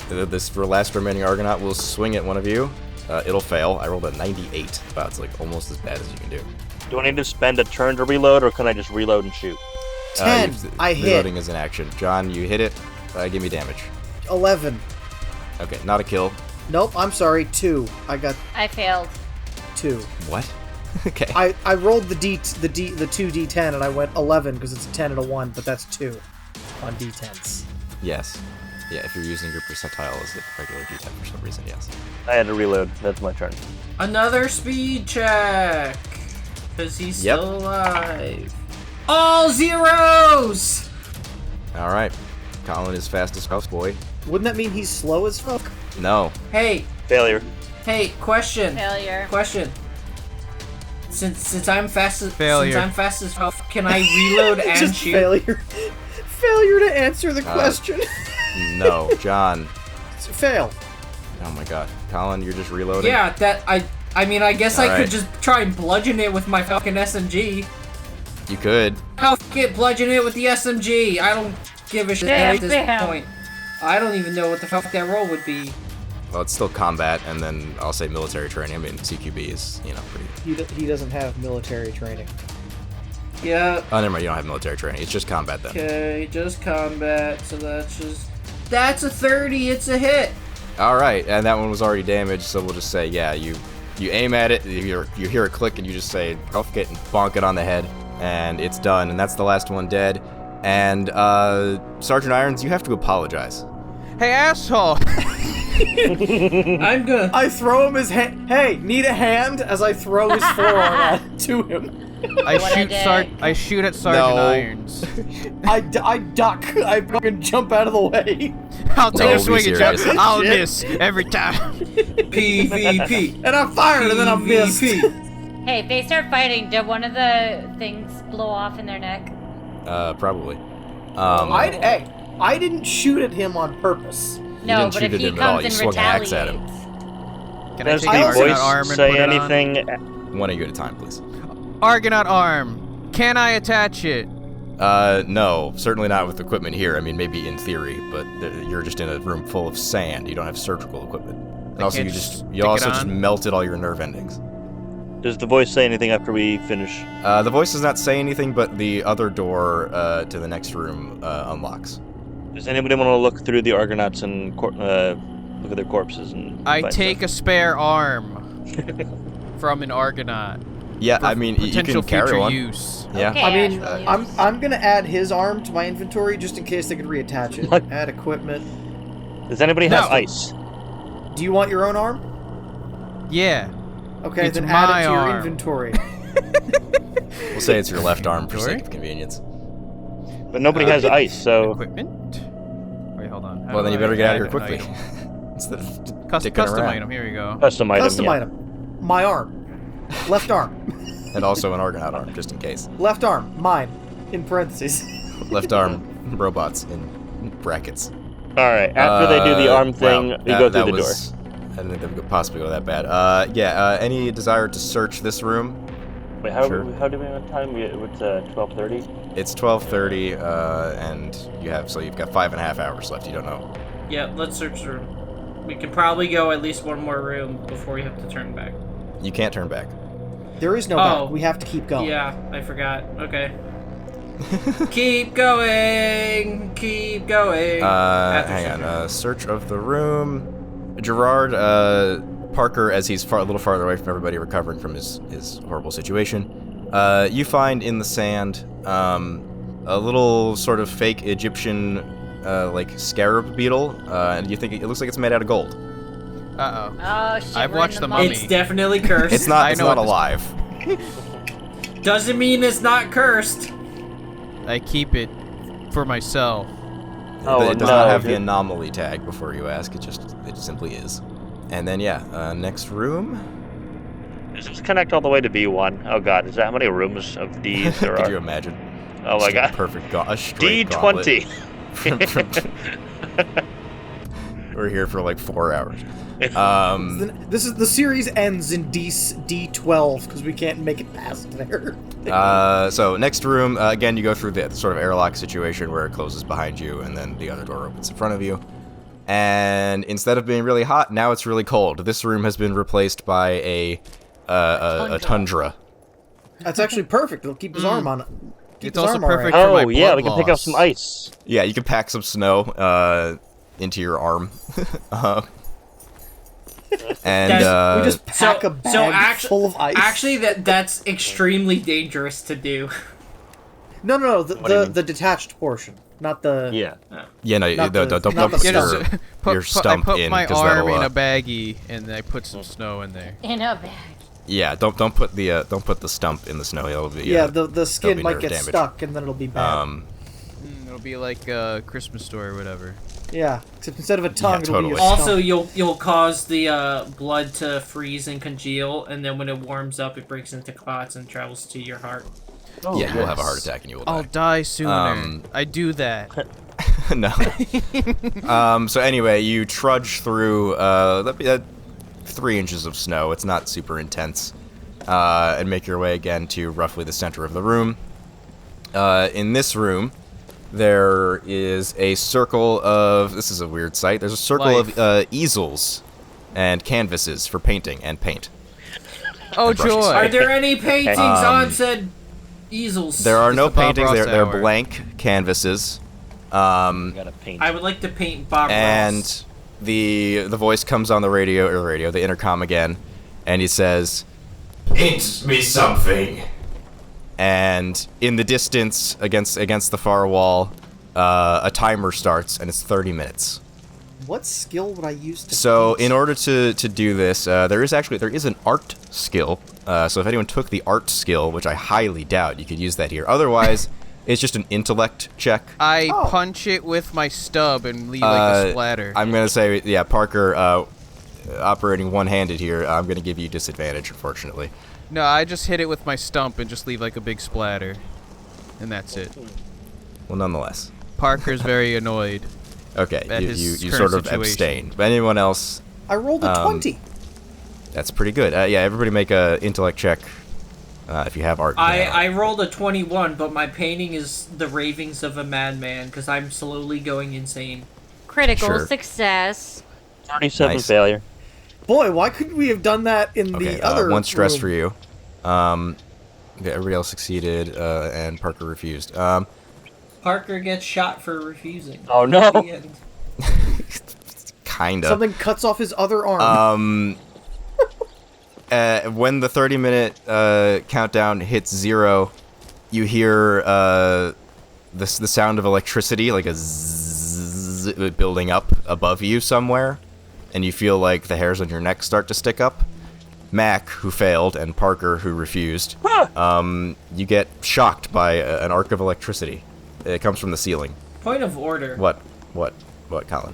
This last remaining Argonaut will swing at one of you. It'll fail. I rolled a 98. Wow, it's like almost as bad as you can do. Do I need to spend a turn to reload, or can I just reload and shoot? 10. I hit. Reloading is an action. John, you hit it. Give me damage. 11. Okay, not a kill. Nope, I'm sorry. 2. I failed. 2. What? Okay. I rolled the 2d10 and I went 11 because it's a 10 and a 1, but that's 2 on d10s. Yes. Yeah, if you're using your percentile as a regular d10 for some reason, yes. I had to reload. That's my turn. Another speed check. Because he's still alive. All zeros! All right. Colin is fast as house boy. Wouldn't that mean he's slow as fuck? No. Hey, Failure. question. Failure. Question. Since I'm fast as Failure. since I'm fast as fuck, can I reload and Just shoot? failure. Failure to answer the question. No, John. Fail. Oh my god. Colin, you're just reloading? Yeah, I mean, I guess I Alright. could just try and bludgeon it with my fucking SMG. You could. I'll bludgeon it with the SMG. I don't give a shit at this Bam. point. I don't even know what the fuck that roll would be. Well, it's still combat, and then I'll say military training. I mean, CQB is, pretty... He doesn't have military training. Yeah. Oh, never mind, you don't have military training. It's just combat, then. Okay, just combat, so that's a 30, it's a hit. Alright, and that one was already damaged, so we'll just say, yeah, you aim at it, you hear a click, and you just say, huff it, and bonk it on the head, and it's done, and that's the last one dead. And, Sergeant Irons, you have to apologize. Hey, asshole! I'm gonna... I throw him his hand. Hey, need a hand? As I throw his forearm to him. I shoot at Sergeant Irons. I duck. I fucking jump out of the way. I'll take No, a swing be at you. serious. I'll miss every time. PvP. And I'm fired, and then I'm missed. Hey, if they start fighting, did one of the things blow off in their neck? Probably. I didn't shoot at him on purpose. No, didn't but shoot if at he him at all. comes You and swung an axe at him. retaliates. Can I Does take the an Argonaut voice arm and say put it anything? One of you at a time, please. on? Argonaut arm. Can I attach it? No, certainly not with equipment here. I mean, maybe in theory, but you're just in a room full of sand. You don't have surgical equipment. And also, can't you just stick also it just on? melted all your nerve endings. Does the voice say anything after we finish? The voice does not say anything, but the other door to the next room unlocks. Does anybody want to look through the Argonauts and look at their corpses? And I find take stuff? a spare arm from an Argonaut. Yeah, For I mean, you potential can carry future one. use. Yeah. Okay, I mean, actually, I'm gonna add his arm to my inventory just in case they could reattach it. What? Add equipment. Does anybody have No. ice? Do you want your own arm? Yeah. Okay, It's then add my it to your arm. inventory. We'll say it's your left arm for Inventory? sake of convenience. But nobody has ice, so Equipment? Wait, hold on. How Well, then do you better I get out add of here an quickly. item? Instead of Custom dicking around. item. Here we go. custom item. Custom yeah. item. My arm. Left arm. And also an Argonaut arm, just in case. Left arm. Mine. In parentheses. Left arm, robots in brackets. All right. After they do the arm thing, wow, we go through that the was, door. I didn't think that would possibly go that bad. Any desire to search this room? Wait, how Sure. do we have time? It's 12:30. It's 12:30, and you've got 5.5 hours left. You don't know. Yeah, let's search the room. We could probably go at least one more room before we have to turn back. You can't turn back. There is no Oh. back. We have to keep going. Yeah, I forgot. Okay. Keep going. Keep going. After Hang search. on. Search of the room. Gerard Parker, as he's a little farther away from everybody, recovering from his horrible situation. You find in the sand a little sort of fake Egyptian like scarab beetle, and you think it looks like it's made out of gold. Uh-oh. Oh shit! I've we're in watched the the mummy. Mummy. It's definitely cursed. It's not. I It's know not what this- alive. Doesn't mean it's not cursed. I keep it for myself. Oh, It does no, not have the dude. anomaly tag before you ask. It simply is. And then next room. Does this connect all the way to B1? Oh god, is that how many rooms of D's there Could you are? imagine? Oh my Just a god. perfect a straight D20. gauntlet. We're here for like 4 hours. The series ends in D12 because we can't make it past there. So next room, again, you go through the sort of airlock situation where it closes behind you, and then the other door opens in front of you. And instead of being really hot, now it's really cold. This room has been replaced by a tundra. That's actually perfect. It'll keep his arm on. keep It's his also arm all right. perfect for my Oh, yeah, blood we can pick up loss. some ice. Yeah, you can pack some snow into your arm. And That's- We just pack a bag full of ice. Actually, that's extremely dangerous to do. No, What do you mean? the detached portion, not the. Yeah. yeah, no, Not don't the- put not the your stump I put in my because arm that'll. in a baggie and I put some snow in there. In a bag. Yeah, don't put the stump in the snow. It'll be Yeah, the there'll skin be might nerve get damage. stuck, and then it'll be bad. It'll be like a Christmas story or whatever. Yeah, except instead of a tongue, it'll be your totally. Also, stump. you'll cause the blood to freeze and congeal, and then when it warms up, it breaks into clots and travels to your heart. Oh, Yeah, you'll have a heart attack and you will I'll die. die sooner. Um, I do that. No. So anyway, you trudge through 3 inches of snow. It's not super intense, and make your way again to roughly the center of the room. In this room, there is a circle of. This is a weird sight. There's a circle of easels and canvases for painting and paint. Oh, And brushes. joy! Are there any paintings on said easels? There are It's no the Bob paintings. Ross They're hour. blank canvases. Gotta paint. I would like to paint Bob And Ross. the voice comes on the the intercom again, and he says, "Paint me something." And in the distance, against the far wall, a timer starts, and it's 30 minutes. What skill would I use to? So, paint? in order to do this, there is an art skill. So, if anyone took the art skill, which I highly doubt, you could use that here. Otherwise, it's just an intellect check. I Oh. punch it with my stub and leave like a splatter. I'm gonna say, yeah, Parker, operating one-handed here. I'm gonna give you disadvantage, unfortunately. No, I just hit it with my stump and just leave like a big splatter. And that's it. Well, nonetheless. Parker's very annoyed. Okay, At you his you current sort of situation. abstain. But anyone else, I rolled a 20. that's pretty good. Yeah, everybody make a intellect check if you have art. I rolled a 21, but my painting is the ravings of a madman because I'm slowly going insane. Critical Sure. success. 37 Nice. failure. Boy, why couldn't we have done that in Okay, the other? one stress room? for you. Yeah, everybody else succeeded, and Parker refused. Parker gets shot for refusing. Oh, no. The end. Kinda. Something cuts off his other arm. When the 30-minute countdown hits 0, you hear the sound of electricity, like a zzz, building up above you somewhere, and you feel like the hairs on your neck start to stick up. Mac, who failed, and Parker, who refused, you get shocked by an arc of electricity. It comes from the ceiling. Point of order. What, Colin?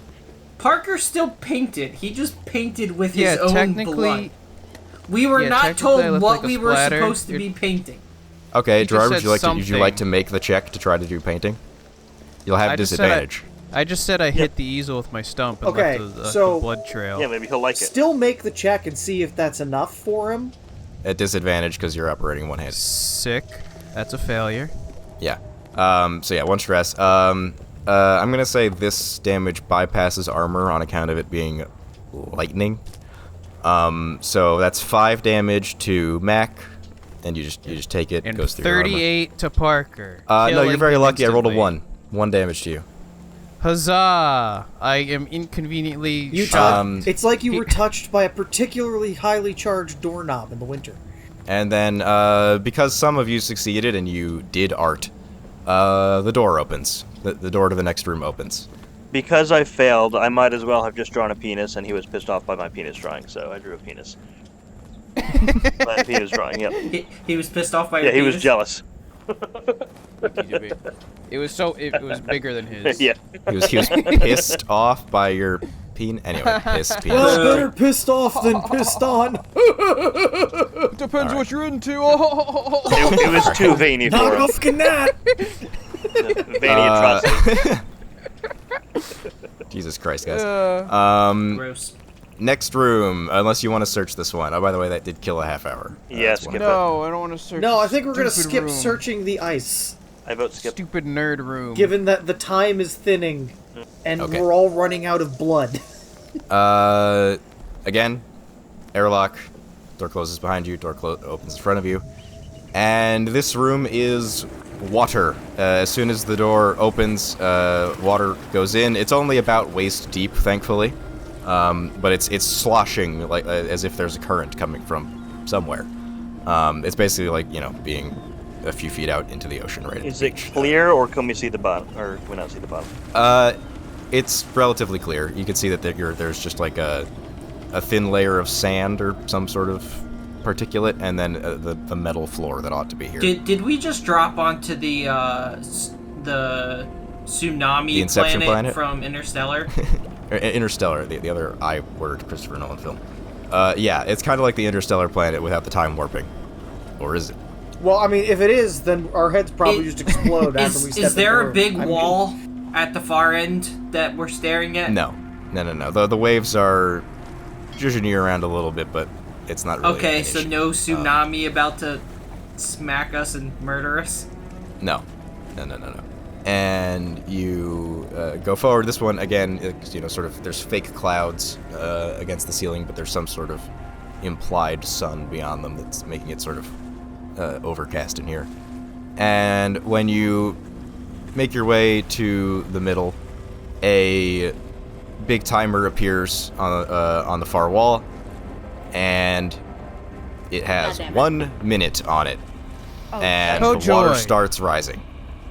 Parker still painted. He just painted with his Yeah, own technically- blood. We were Yeah, not technically I told left, what like, a we were splatter. supposed to You're- be painting. Okay, You just Gerard, said would you like to something. make the check to try to do painting? You'll have I just said disadvantage. I just said I hit the easel with my stump and Okay, left a so- blood trail. Yeah, maybe he'll like it. Still make the check and see if that's enough for him. At disadvantage because you're operating one hand. Sick. That's a failure. Yeah. So yeah, one stress. I'm gonna say this damage bypasses armor on account of it being lightning. So that's 5 damage to Mac, and you just take it. And Goes through your armor. 38 to Parker. No, you're killing very him lucky. I rolled a instantly. 1 damage to you. Huzzah! I am inconveniently You shocked. it's like you were touched by a particularly highly charged doorknob in the winter. And then because some of you succeeded and you did art, the door opens. The door to the next room opens. Because I failed, I might as well have just drawn a penis, and he was pissed off by my penis drawing, so I drew a penis. My penis drawing, yep. He was pissed off by Yeah, your he was penis? jealous. It was bigger than his. Yeah. He was pissed off by your penis. Anyway, penis. Well, better pissed off than pissed on. Depends what you're into. It was too veiny for Not him. enough can that. Veiny atrocity. Jesus Christ, guys. Gross. Next room, unless you want to search this one. Oh, by the way, that did kill a half hour. Yeah, That's skip one. it. No, I don't want to search. No, I think we're gonna stupid skip room. searching the ice, I vote skip. Stupid nerd room. given that the time is thinning, and Okay. we're all running out of blood. Again, airlock. Door closes behind you. Door opens in front of you. And this room is water. As soon as the door opens, water goes in. It's only about waist deep, thankfully, but it's sloshing like as if there's a current coming from somewhere. It's basically like being a few feet out into the ocean. Right? Is it clear, or can we see the bottom, or can we not see the bottom? It's relatively clear. You can see that there's just like a thin layer of sand or some sort of particulate, and then the metal floor that ought to be here. Did we just drop onto the tsunami The Inception planet from Interstellar? Interstellar, the other I-word Christopher Nolan film. Yeah, it's kind of like the Interstellar planet without the time warping. Or is it? Well, I mean, if it is, then our heads probably just explode after we step Is there into a big wall at the far end that we're staring at? No. The waves are zhuzhing you around a little bit, but it's not really Okay, an so issue. no tsunami about to smack us and murder us? No. And you go forward. This one, again, sort of, there's fake clouds against the ceiling, but there's some sort of implied sun beyond them that's making it sort of overcast in here. And when you make your way to the middle, a big timer appears on the far wall, and it has 1 minute on it, and the water starts rising.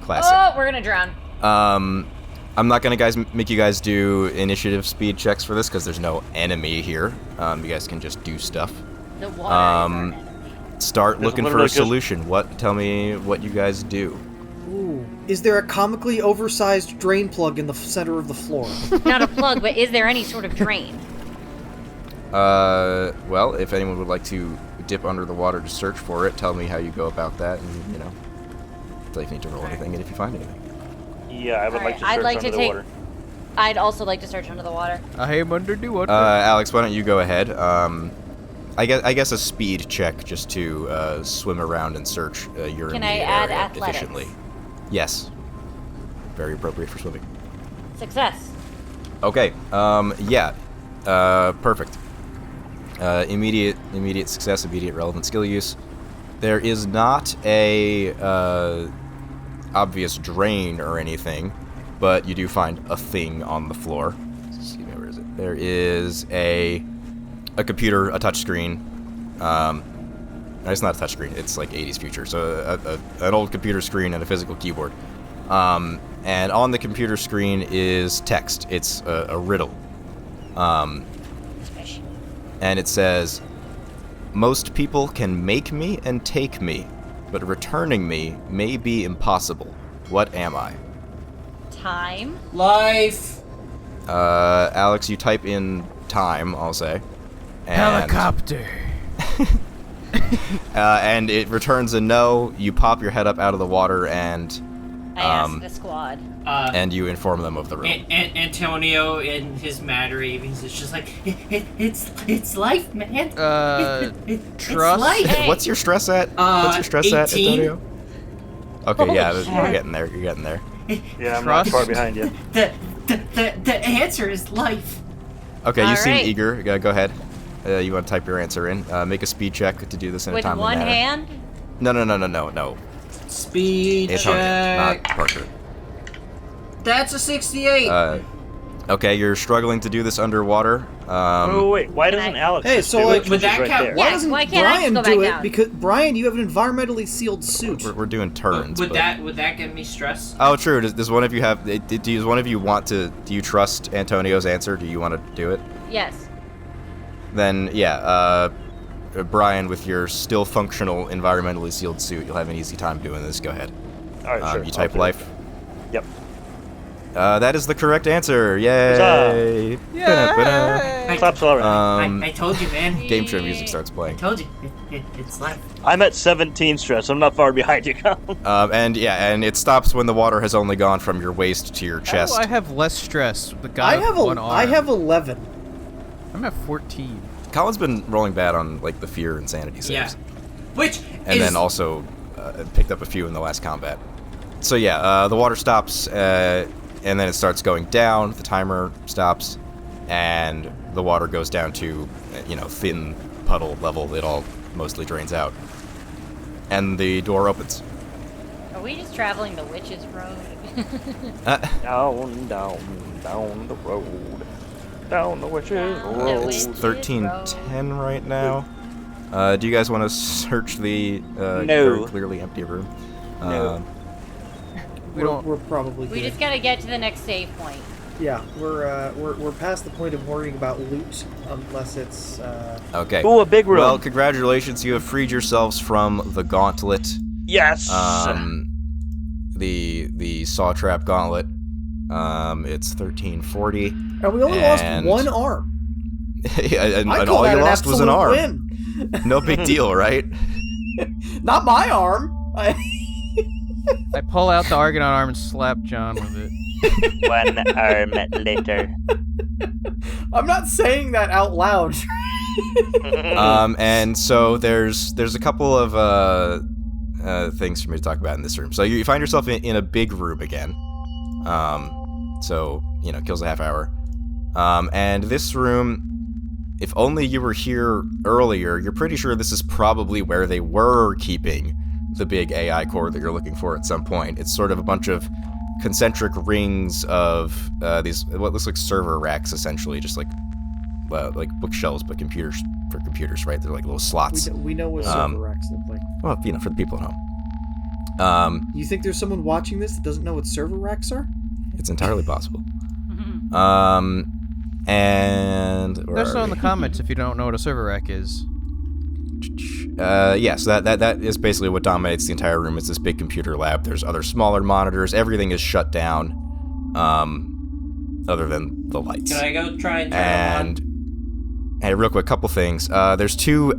Classic. Oh, we're gonna drown. I'm not gonna make you guys do initiative speed checks for this because there's no enemy here. You guys can just do stuff. The water is our enemy. Start looking for a solution. Tell me what you guys do. Ooh. Is there a comically oversized drain plug in the center of the floor? Not a plug, but is there any sort of drain? Well, if anyone would like to dip under the water to search for it, tell me how you go about that, and if you need to roll anything, and if you find anything. Yeah, I would like to search under the water. I'd also like to search under the water. I am under the water. Alex, why don't you go ahead? I guess a speed check just to swim around and search your Can I immediate add area athletics? efficiently. Yes. Very appropriate for swimming. Success. Okay. Yeah. Perfect. Immediate success, immediate relevant skill use. There is not a obvious drain or anything, but you do find a thing on the floor. Excuse me, where is it? There is a computer, a touchscreen. It's not a touchscreen. It's like 80s future. So an old computer screen and a physical keyboard. And on the computer screen is text. It's a riddle. And it says, "Most people can make me and take me, but returning me may be impossible. What am I?" Time. Life. Alex, you type in time, I'll say. And, Helicopter. and it returns a no. You pop your head up out of the water and I asked the squad. and you inform them of the riddle. Antonio in his mad ravings is just like, it's life, man. It's trust? life. Hey. What's your stress at? What's your stress at, 18? Antonio? Okay, yeah, shit. you're getting there. You're getting there. Yeah, I'm not Trust? far behind you. The answer is life. Okay, you All seem right. eager. Go ahead. You want to type your answer in. Make a speed check to do this in a With timely one manner. hand? No. Speed Antonio, check. not Parker. That's a 68. Okay, you're struggling to do this underwater. Oh wait, why doesn't I- Alex? Hey, just so, do like- it? Would that She's right count? there. Why Yeah, doesn't why can't I Brian just go do back it? down? Because Brian, you have an environmentally sealed suit. We're doing turns. would but- that give me stress? Oh, true. Does one of you have? Does one of you want to? Do you trust Antonio's answer? Do you want to do it? Yes. Then yeah. Brian, with your still functional environmentally sealed suit, you'll have an easy time doing this. Go ahead. All right, sure. You I'll type do it. life. Yep. That is the correct answer. Yay! Yay! Claps already. I told you, man. Game show music starts I playing. told you. It's life. I'm at 17 stress. I'm not far behind you, Colin. And it stops when the water has only gone from your waist to your chest. I have less stress. The guy I have with one arm. I have 11. I'm at 14. Colin's been rolling bad on like the fear and sanity saves, Which and is then also picked up a few in the last combat. So yeah, the water stops, and then it starts going down. The timer stops, and the water goes down to thin puddle level. It all mostly drains out, and the door opens. Are we just traveling the witch's road? Down the road. Down the witch's road. It's 13:10 right now. Do you guys want to search the very clearly empty room? No. We're probably We good. just gotta get to the next save point. Yeah, we're past the point of worrying about loot, unless it's Okay. Ooh, a big room. Well, congratulations, you have freed yourselves from the gauntlet. Yes. The saw trap gauntlet. It's 1340. and we only lost one arm. and I call all that you an lost was an absolute arm. win. No big deal, right? Not my arm. I pull out the Argonaut arm and slap John with it. 1 arm later. I'm not saying that out loud. And so there's a couple of things for me to talk about in this room. So you find yourself in a big room again. So kills a half hour. And this room, if only you were here earlier, you're pretty sure this is probably where they were keeping the big AI core that you're looking for at some point. It's sort of a bunch of concentric rings of these what looks like server racks, essentially, just like bookshelves, but computers, right? They're like little slots. We know what server racks look like. Well, for the people at home. You think there's someone watching this that doesn't know what server racks are? It's entirely possible. And Let us know in the comments if you don't know what a server rack is. yeah, so that is basically what dominates the entire room. It's this big computer lab. There's other smaller monitors. Everything is shut down, other than the lights. Can I go try and turn them on? Hey, real quick, couple things. There's two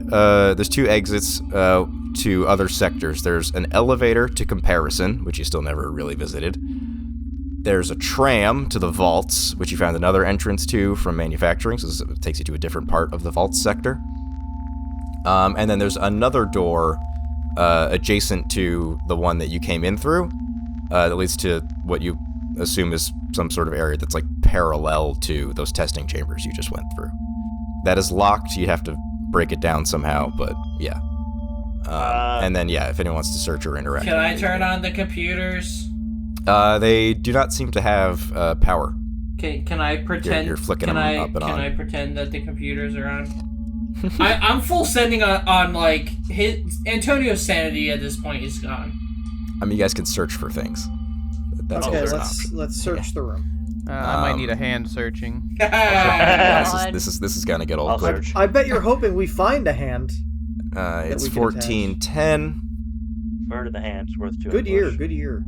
exits to other sectors. There's an elevator to Comparison, which you still never really visited. There's a tram to the vaults, which you found another entrance to from manufacturing, so this takes you to a different part of the vaults sector. And then there's another door adjacent to the one that you came in through that leads to what you assume is some sort of area that's like parallel to those testing chambers you just went through. That is locked. You'd have to break it down somehow, but yeah. And then, yeah, if anyone wants to search or interact. Can I turn on the computers? They do not seem to have power. Can I pretend? You're flicking them up and on. Can I pretend that the computers are on? I'm full sending on like Antonio's sanity at this point is gone. I mean, you guys can search for things. That's Okay, always an let's option. search the room. I might need a hand searching. Yeah, this is gonna get old I'll quick. search. I bet you're hoping we find a hand. It's we can attach. 1410. Bird of the hand's worth 2. Good year, good year.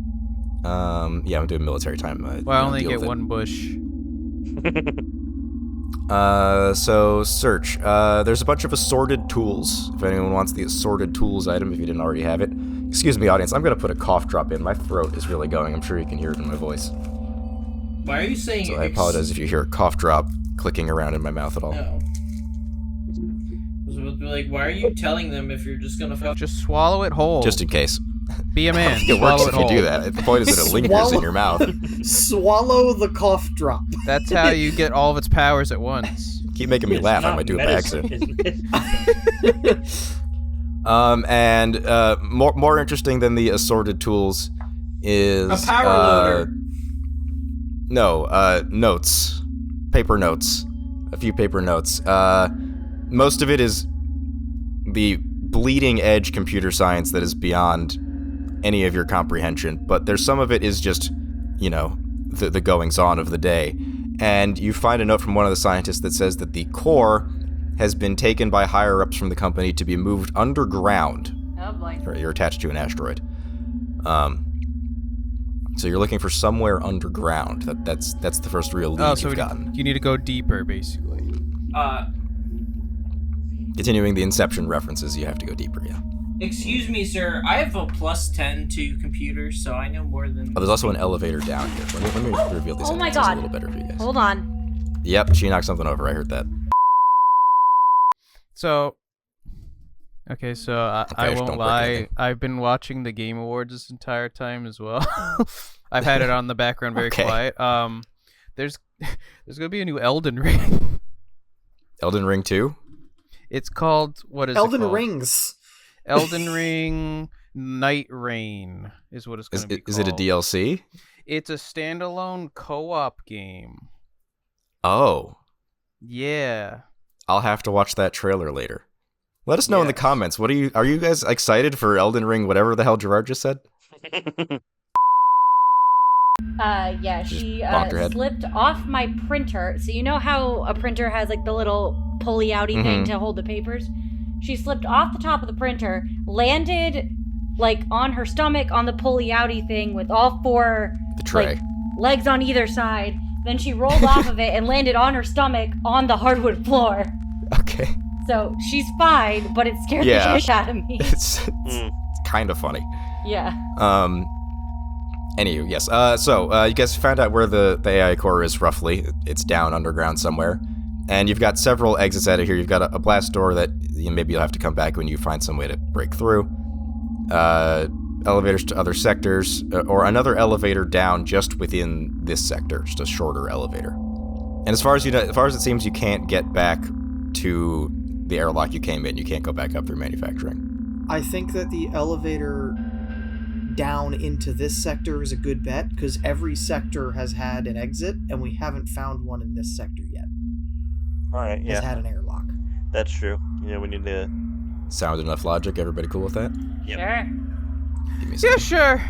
Yeah, I'm doing military time. Well, I only get one bush. So search. There's a bunch of assorted tools. If anyone wants the assorted tools item, if you didn't already have it. Excuse me, audience. I'm gonna put a cough drop in. My throat is really going. I'm sure you can hear it in my voice. Why are you saying? So I apologize if you hear a cough drop clicking around in my mouth at all. No. Like, why are you telling them if you're just gonna fuck? Just swallow it whole. Just in case. Be a man. I think it Swallow works it if you whole. do that. The point is that it lingers in your mouth. Swallow the cough drop. That's how you get all of its powers at once. Keep making me laugh. I might do it by medicine, accident. isn't it? And more interesting than the assorted tools is A power loader. No, notes, paper notes, a few paper notes. Most of it is the bleeding edge computer science that is beyond any of your comprehension, but there's some of it is just, the goings on of the day. And you find a note from one of the scientists that says that the core has been taken by higher-ups from the company to be moved underground. Oh boy. Or you're attached to an asteroid. So you're looking for somewhere underground. That's the first real lead so you've gotten. you need to go deeper, basically. Continuing the Inception references, you have to go deeper, yeah. Excuse me, sir. I have a +10 to computers, so I know more than. Oh, there's also an elevator down here. Let me reveal these Oh my entrances a God. little better for you guys. Hold on. Yep, she knocked something over. I heard that. So, okay, so I just won't don't break lie. anything. I've been watching the Game Awards this entire time as well. I've had it on the background very Okay. quiet. There's gonna be a new Elden Ring. Elden Ring 2? It's called, what is Elden it called? Rings. Elden Ring Night Rain is what it's going to be called. Is it a DLC? It's a standalone co-op game. Oh. Yeah. I'll have to watch that trailer later. Let us know in the comments. Are you guys excited for Elden Ring, whatever the hell Gerard just said? She slipped off my printer. So you know how a printer has like the little pulley-outy thing to hold the papers? She slipped off the top of the printer, landed like on her stomach on the pulley-outy thing with all four legs on either side. Then she rolled off of it and landed on her stomach on the hardwood floor. Okay. So she's fine, but it scared the shit out of me. It's kind of funny. Yeah. Anywho, yes. So you guys found out where the AI core is roughly. It's down underground somewhere. And you've got several exits out of here. You've got a blast door that maybe you'll have to come back when you find some way to break through. Elevators to other sectors, or another elevator down just within this sector, just a shorter elevator. And as far as it seems, you can't get back to the airlock you came in. You can't go back up through manufacturing. I think that the elevator down into this sector is a good bet, because every sector has had an exit, and we haven't found one in this sector yet. All right, yeah. Has had an airlock. That's true. Yeah, we need to... Sound enough logic? Everybody cool with that? Yep. Sure. Yeah, sure.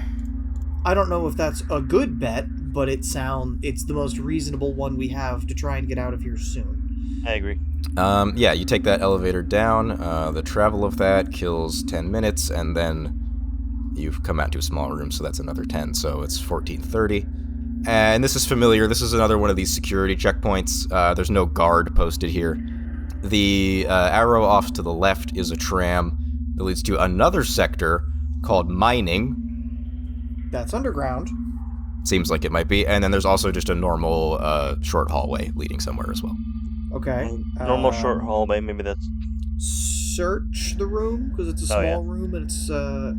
I don't know if that's a good bet, but it's the most reasonable one we have to try and get out of here soon. I agree. Yeah, you take that elevator down. The travel of that kills 10 minutes, and then you've come out to a small room, so that's another 10, so it's 14:30. And this is familiar. This is another one of these security checkpoints. There's no guard posted here. The arrow off to the left is a tram that leads to another sector called mining. That's underground. Seems like it might be. And then there's also just a normal short hallway leading somewhere as well. Okay. Normal short hallway, maybe that's... Search the room, because it's a small room and it's a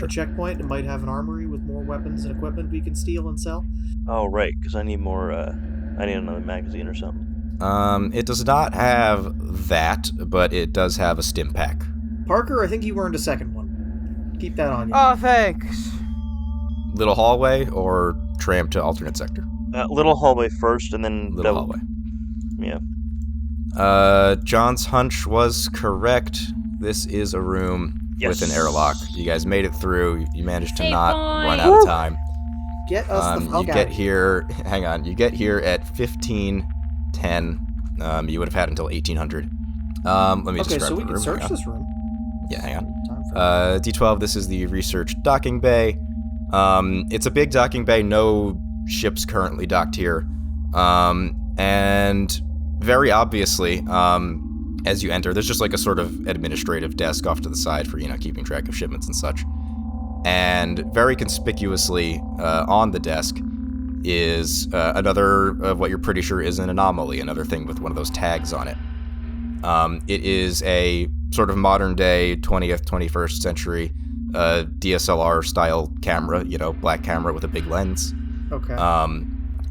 checkpoint. It might have an armory with more weapons and equipment we can steal and sell. Oh, right, because I need more, I need another magazine or something. It does not have that, but it does have a stim pack. Parker, I think you earned a second one. Keep that on you. Oh, thanks. Little hallway or tram to alternate sector? Little hallway first, and then... Little hallway. Yeah. John's hunch was correct. This is a room with an airlock. You guys made it through. You managed to not run out of time. Get us the fuck You get here... Hang on. You get here at 15:10. You would have had until 1800. Let me describe the room. Okay, so we can search this room. Yeah, hang on. D12, this is the research docking bay. It's a big docking bay, no ships currently docked here. And very obviously, as you enter, there's just like a sort of administrative desk off to the side for, keeping track of shipments and such. And very conspicuously on the desk is another of what you're pretty sure is an anomaly, another thing with one of those tags on it. It is a sort of modern-day 20th, 21st century DSLR-style camera, black camera with a big lens. Okay.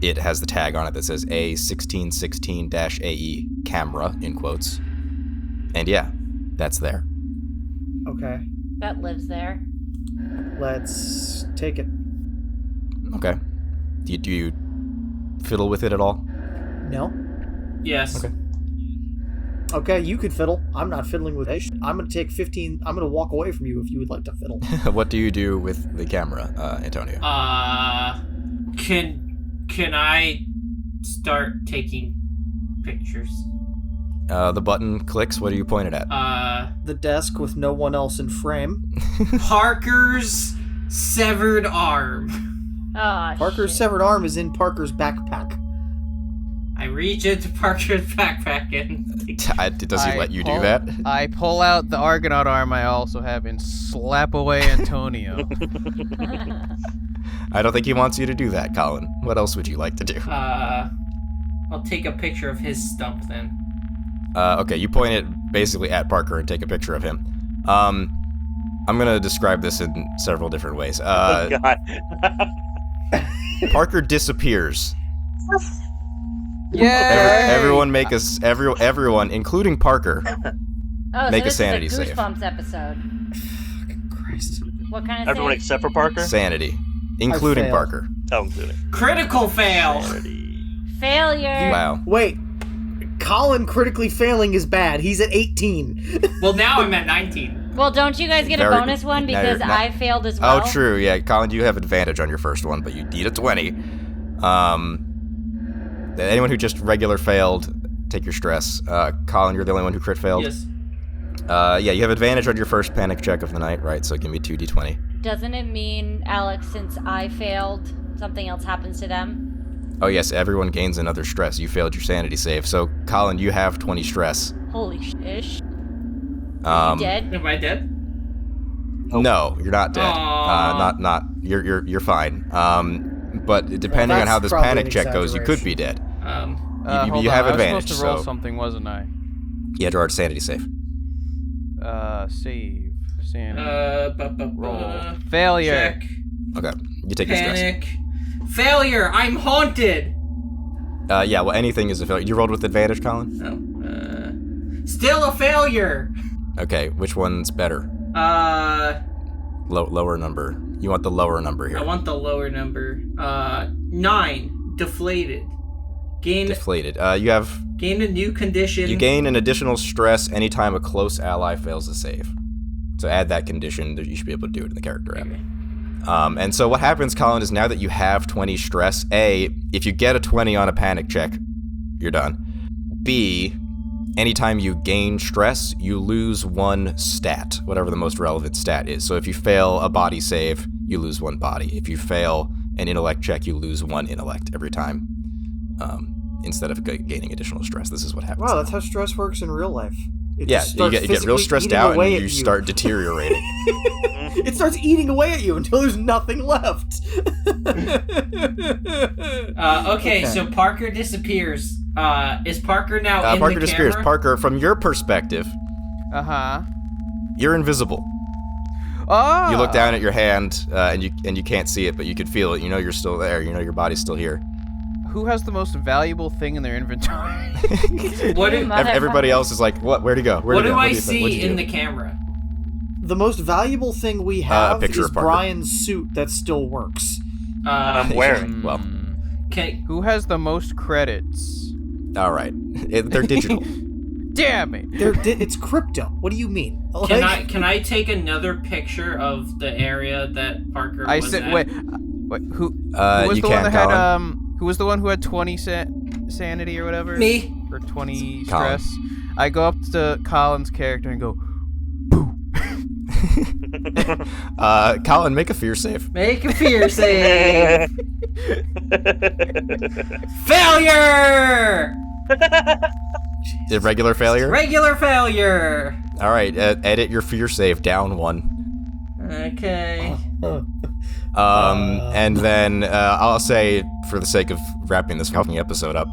It has the tag on it that says A1616-AE camera, in quotes. And yeah, that's there. Okay. That lives there. Let's take it. Okay. Do you fiddle with it at all? No. Yes. Okay. Okay, you could fiddle. I'm not fiddling with it. I'm going to take 15... I'm going to walk away from you if you would like to fiddle. What do you do with the camera, Antonio? Can I start taking pictures? The button clicks. What do you point it at? The desk with no one else in frame. Parker's severed arm. Oh, Parker's severed arm is in Parker's backpack. I reach into Parker's backpack and... Does he let you do that? I pull out the Argonaut arm I also have and slap away Antonio. I don't think he wants you to do that, Colin. What else would you like to do? I'll take a picture of his stump then. Okay, you point it basically at Parker and take a picture of him. I'm gonna describe this in several different ways. Oh, God. Parker disappears. Yeah. Everyone, including Parker, Oh, make so a sanity this is a save. Goosebumps episode. Fucking Christ. What kind of Everyone save? except for Parker? Sanity. Including failed. Parker. Oh, including. Critical fail. Failure. Wow. Wait. Colin critically failing is bad. He's at 18. Well, now I'm at 19. Well, don't you guys get a Very bonus good. one Now because you're not- I failed as well? Oh, true. Yeah, Colin, you have advantage on your first one, but you need a 20. Anyone who just regular failed, take your stress. Colin, you're the only one who crit failed. Yes. Yeah, you have advantage on your first panic check of the night, right? So give me 2d20. Doesn't it mean, Alex, since I failed, something else happens to them? Oh yes, everyone gains another stress. You failed your sanity save. So, Colin, you have 20 stress. Holy shish. Um, You dead? Am I dead? No, you're not dead. Aw. You're fine. But depending on how this probably panic an check goes, you could be dead. Hold you on, have I advantage, was supposed to roll so- something, wasn't I? You had to roll a sanity save. Save. Sanity. Roll. Roll. Failure. Check. Okay, you take your stress. Panic. Failure. I'm haunted. Yeah, well, anything is a failure. You rolled with advantage, Colin? Oh. Still a failure. Okay, which one's better? Lower number. You want the lower number here. I want the lower number. 9. Deflated. Deflated. Gain a new condition. You gain an additional stress anytime a close ally fails a save. So add that condition, that you should be able to do it in the character app. Okay. And so what happens, Colin, is now that you have 20 stress, A, if you get a 20 on a panic check, you're done. B, anytime you gain stress, you lose 1 stat, whatever the most relevant stat is. So if you fail a body save, you lose 1 body. If you fail an intellect check, you lose 1 intellect every time, instead of gaining additional stress. This is what happens. Wow, that's how stress works in real life. It Yeah, just you starts get real physically stressed eating out away and at you start deteriorating. It starts eating away at you until there's nothing left. Okay, so Parker disappears. Is Parker now in Parker the disappears. camera? Parker, from your perspective, Uh-huh. you're invisible. Oh! You look down at your hand, and you can't see it, but you can feel it. You know you're still there. You know your body's still here. Who has the most valuable thing in their inventory? What do, Everybody else is like, what? Where'd he go? what do I see in the camera? The most valuable thing we have picture is of Parker. Brian's suit that still works. I'm wearing. Well, Okay. Who has the most credits? all right. They're digital. Damn it! It's crypto. What do you mean? Can I take another picture of the area that Parker I was said, at? wait, who was you the one can't, that had, Colin. who was the one who had 20 sanity or whatever? Me. Or 20 Colin. stress? I go up to Colin's character and go, Colin, make a fear save. Make a fear save. Failure! Irregular failure? Regular failure. All right, edit your fear save down 1. Okay. And then I'll say, for the sake of wrapping this fucking episode up,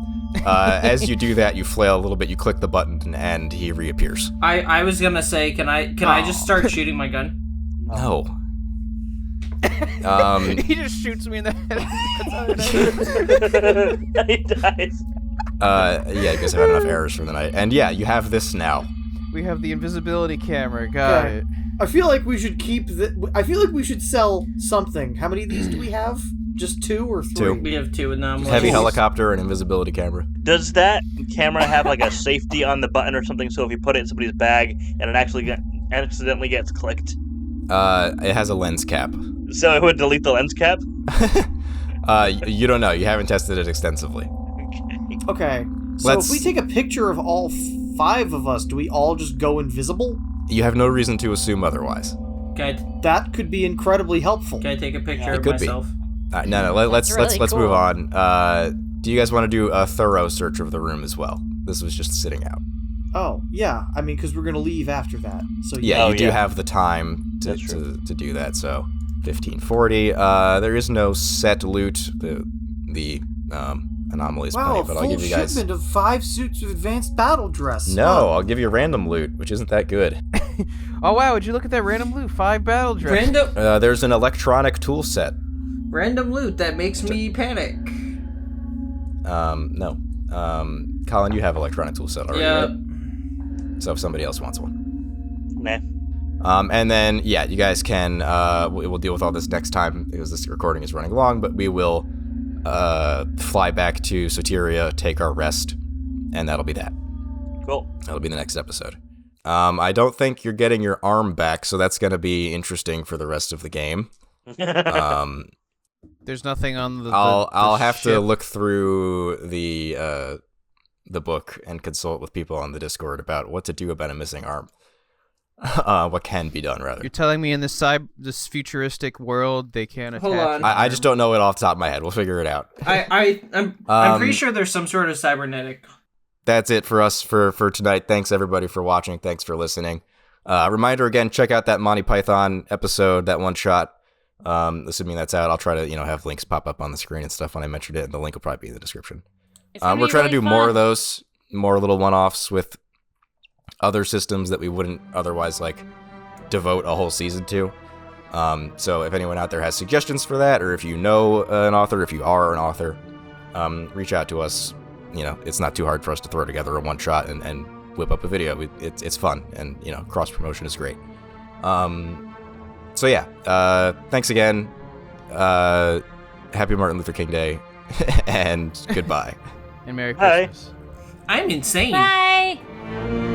as you do that, you flail a little bit, you click the button, and he reappears. I was gonna say, can I just start shooting my gun? No. he just shoots me in the head. He dies. Yeah, I guess I've had enough errors for the night. And yeah, you have this now. We have the invisibility camera. Got Okay. it. I feel like we should I feel like we should sell something. How many of these do we have? Just 2 or 3? 2. We have 2 of them. Heavy helicopter and invisibility camera. Does that camera have like a safety on the button or something? So if you put it in somebody's bag and it actually accidentally gets clicked, It has a lens cap. so it would delete the lens cap. You don't know. You haven't tested it extensively. Okay. So if we take a picture of all 5 of us, do we all just go invisible? You have no reason to assume otherwise. That could be incredibly helpful. Can I take a picture of could be. myself? No. Let's really let's cool. move on. Do you guys want to do a thorough search of the room as well? This was just sitting out. Oh, yeah. I mean, because we're going to leave after that. So Yeah, Oh, you do yeah. have the time to That's true. to do that. So 1540. There is no set loot. The anomaly is Wow, plenty, a but I'll full give you guys. shipment of 5 suits of advanced battle dress. No, I'll give you random loot, which isn't that good. Oh wow, would you look at that random loot? 5 battle dress. There's an electronic tool set. Random loot that makes me panic. No. Colin, you have electronic tool set already, Yeah. right? So if somebody else wants one. Nah. And then, yeah, you guys can, we'll deal with all this next time because this recording is running long, but we will fly back to Soteria, take our rest, and that'll be that. Cool. That'll be the next episode. I don't think you're getting your arm back, so that's going to be interesting for the rest of the game. There's nothing on the I'll have ship. to look through the book and consult with people on the Discord about what to do about a missing arm. What can be done, rather. You're telling me in this futuristic world they can't attach? Hold on. I just don't know it off the top of my head. We'll figure it out. I'm pretty sure there's some sort of cybernetic. That's it for us for tonight. Thanks everybody for watching. Thanks for listening. Reminder again, check out that Monty Python episode, that one shot. Assuming that's out, I'll try to have links pop up on the screen and stuff when I mentioned it, and the link will probably be in the description. We're trying to do more of those, more little one-offs with other systems that we wouldn't otherwise devote a whole season to. So if anyone out there has suggestions for that, or if you know an author, if you are an author, reach out to us. It's not too hard for us to throw together a one shot and whip up a video. It's fun, and cross promotion is great. So yeah, thanks again. Happy Martin Luther King Day, and goodbye. And Merry Christmas. I'm insane. Bye.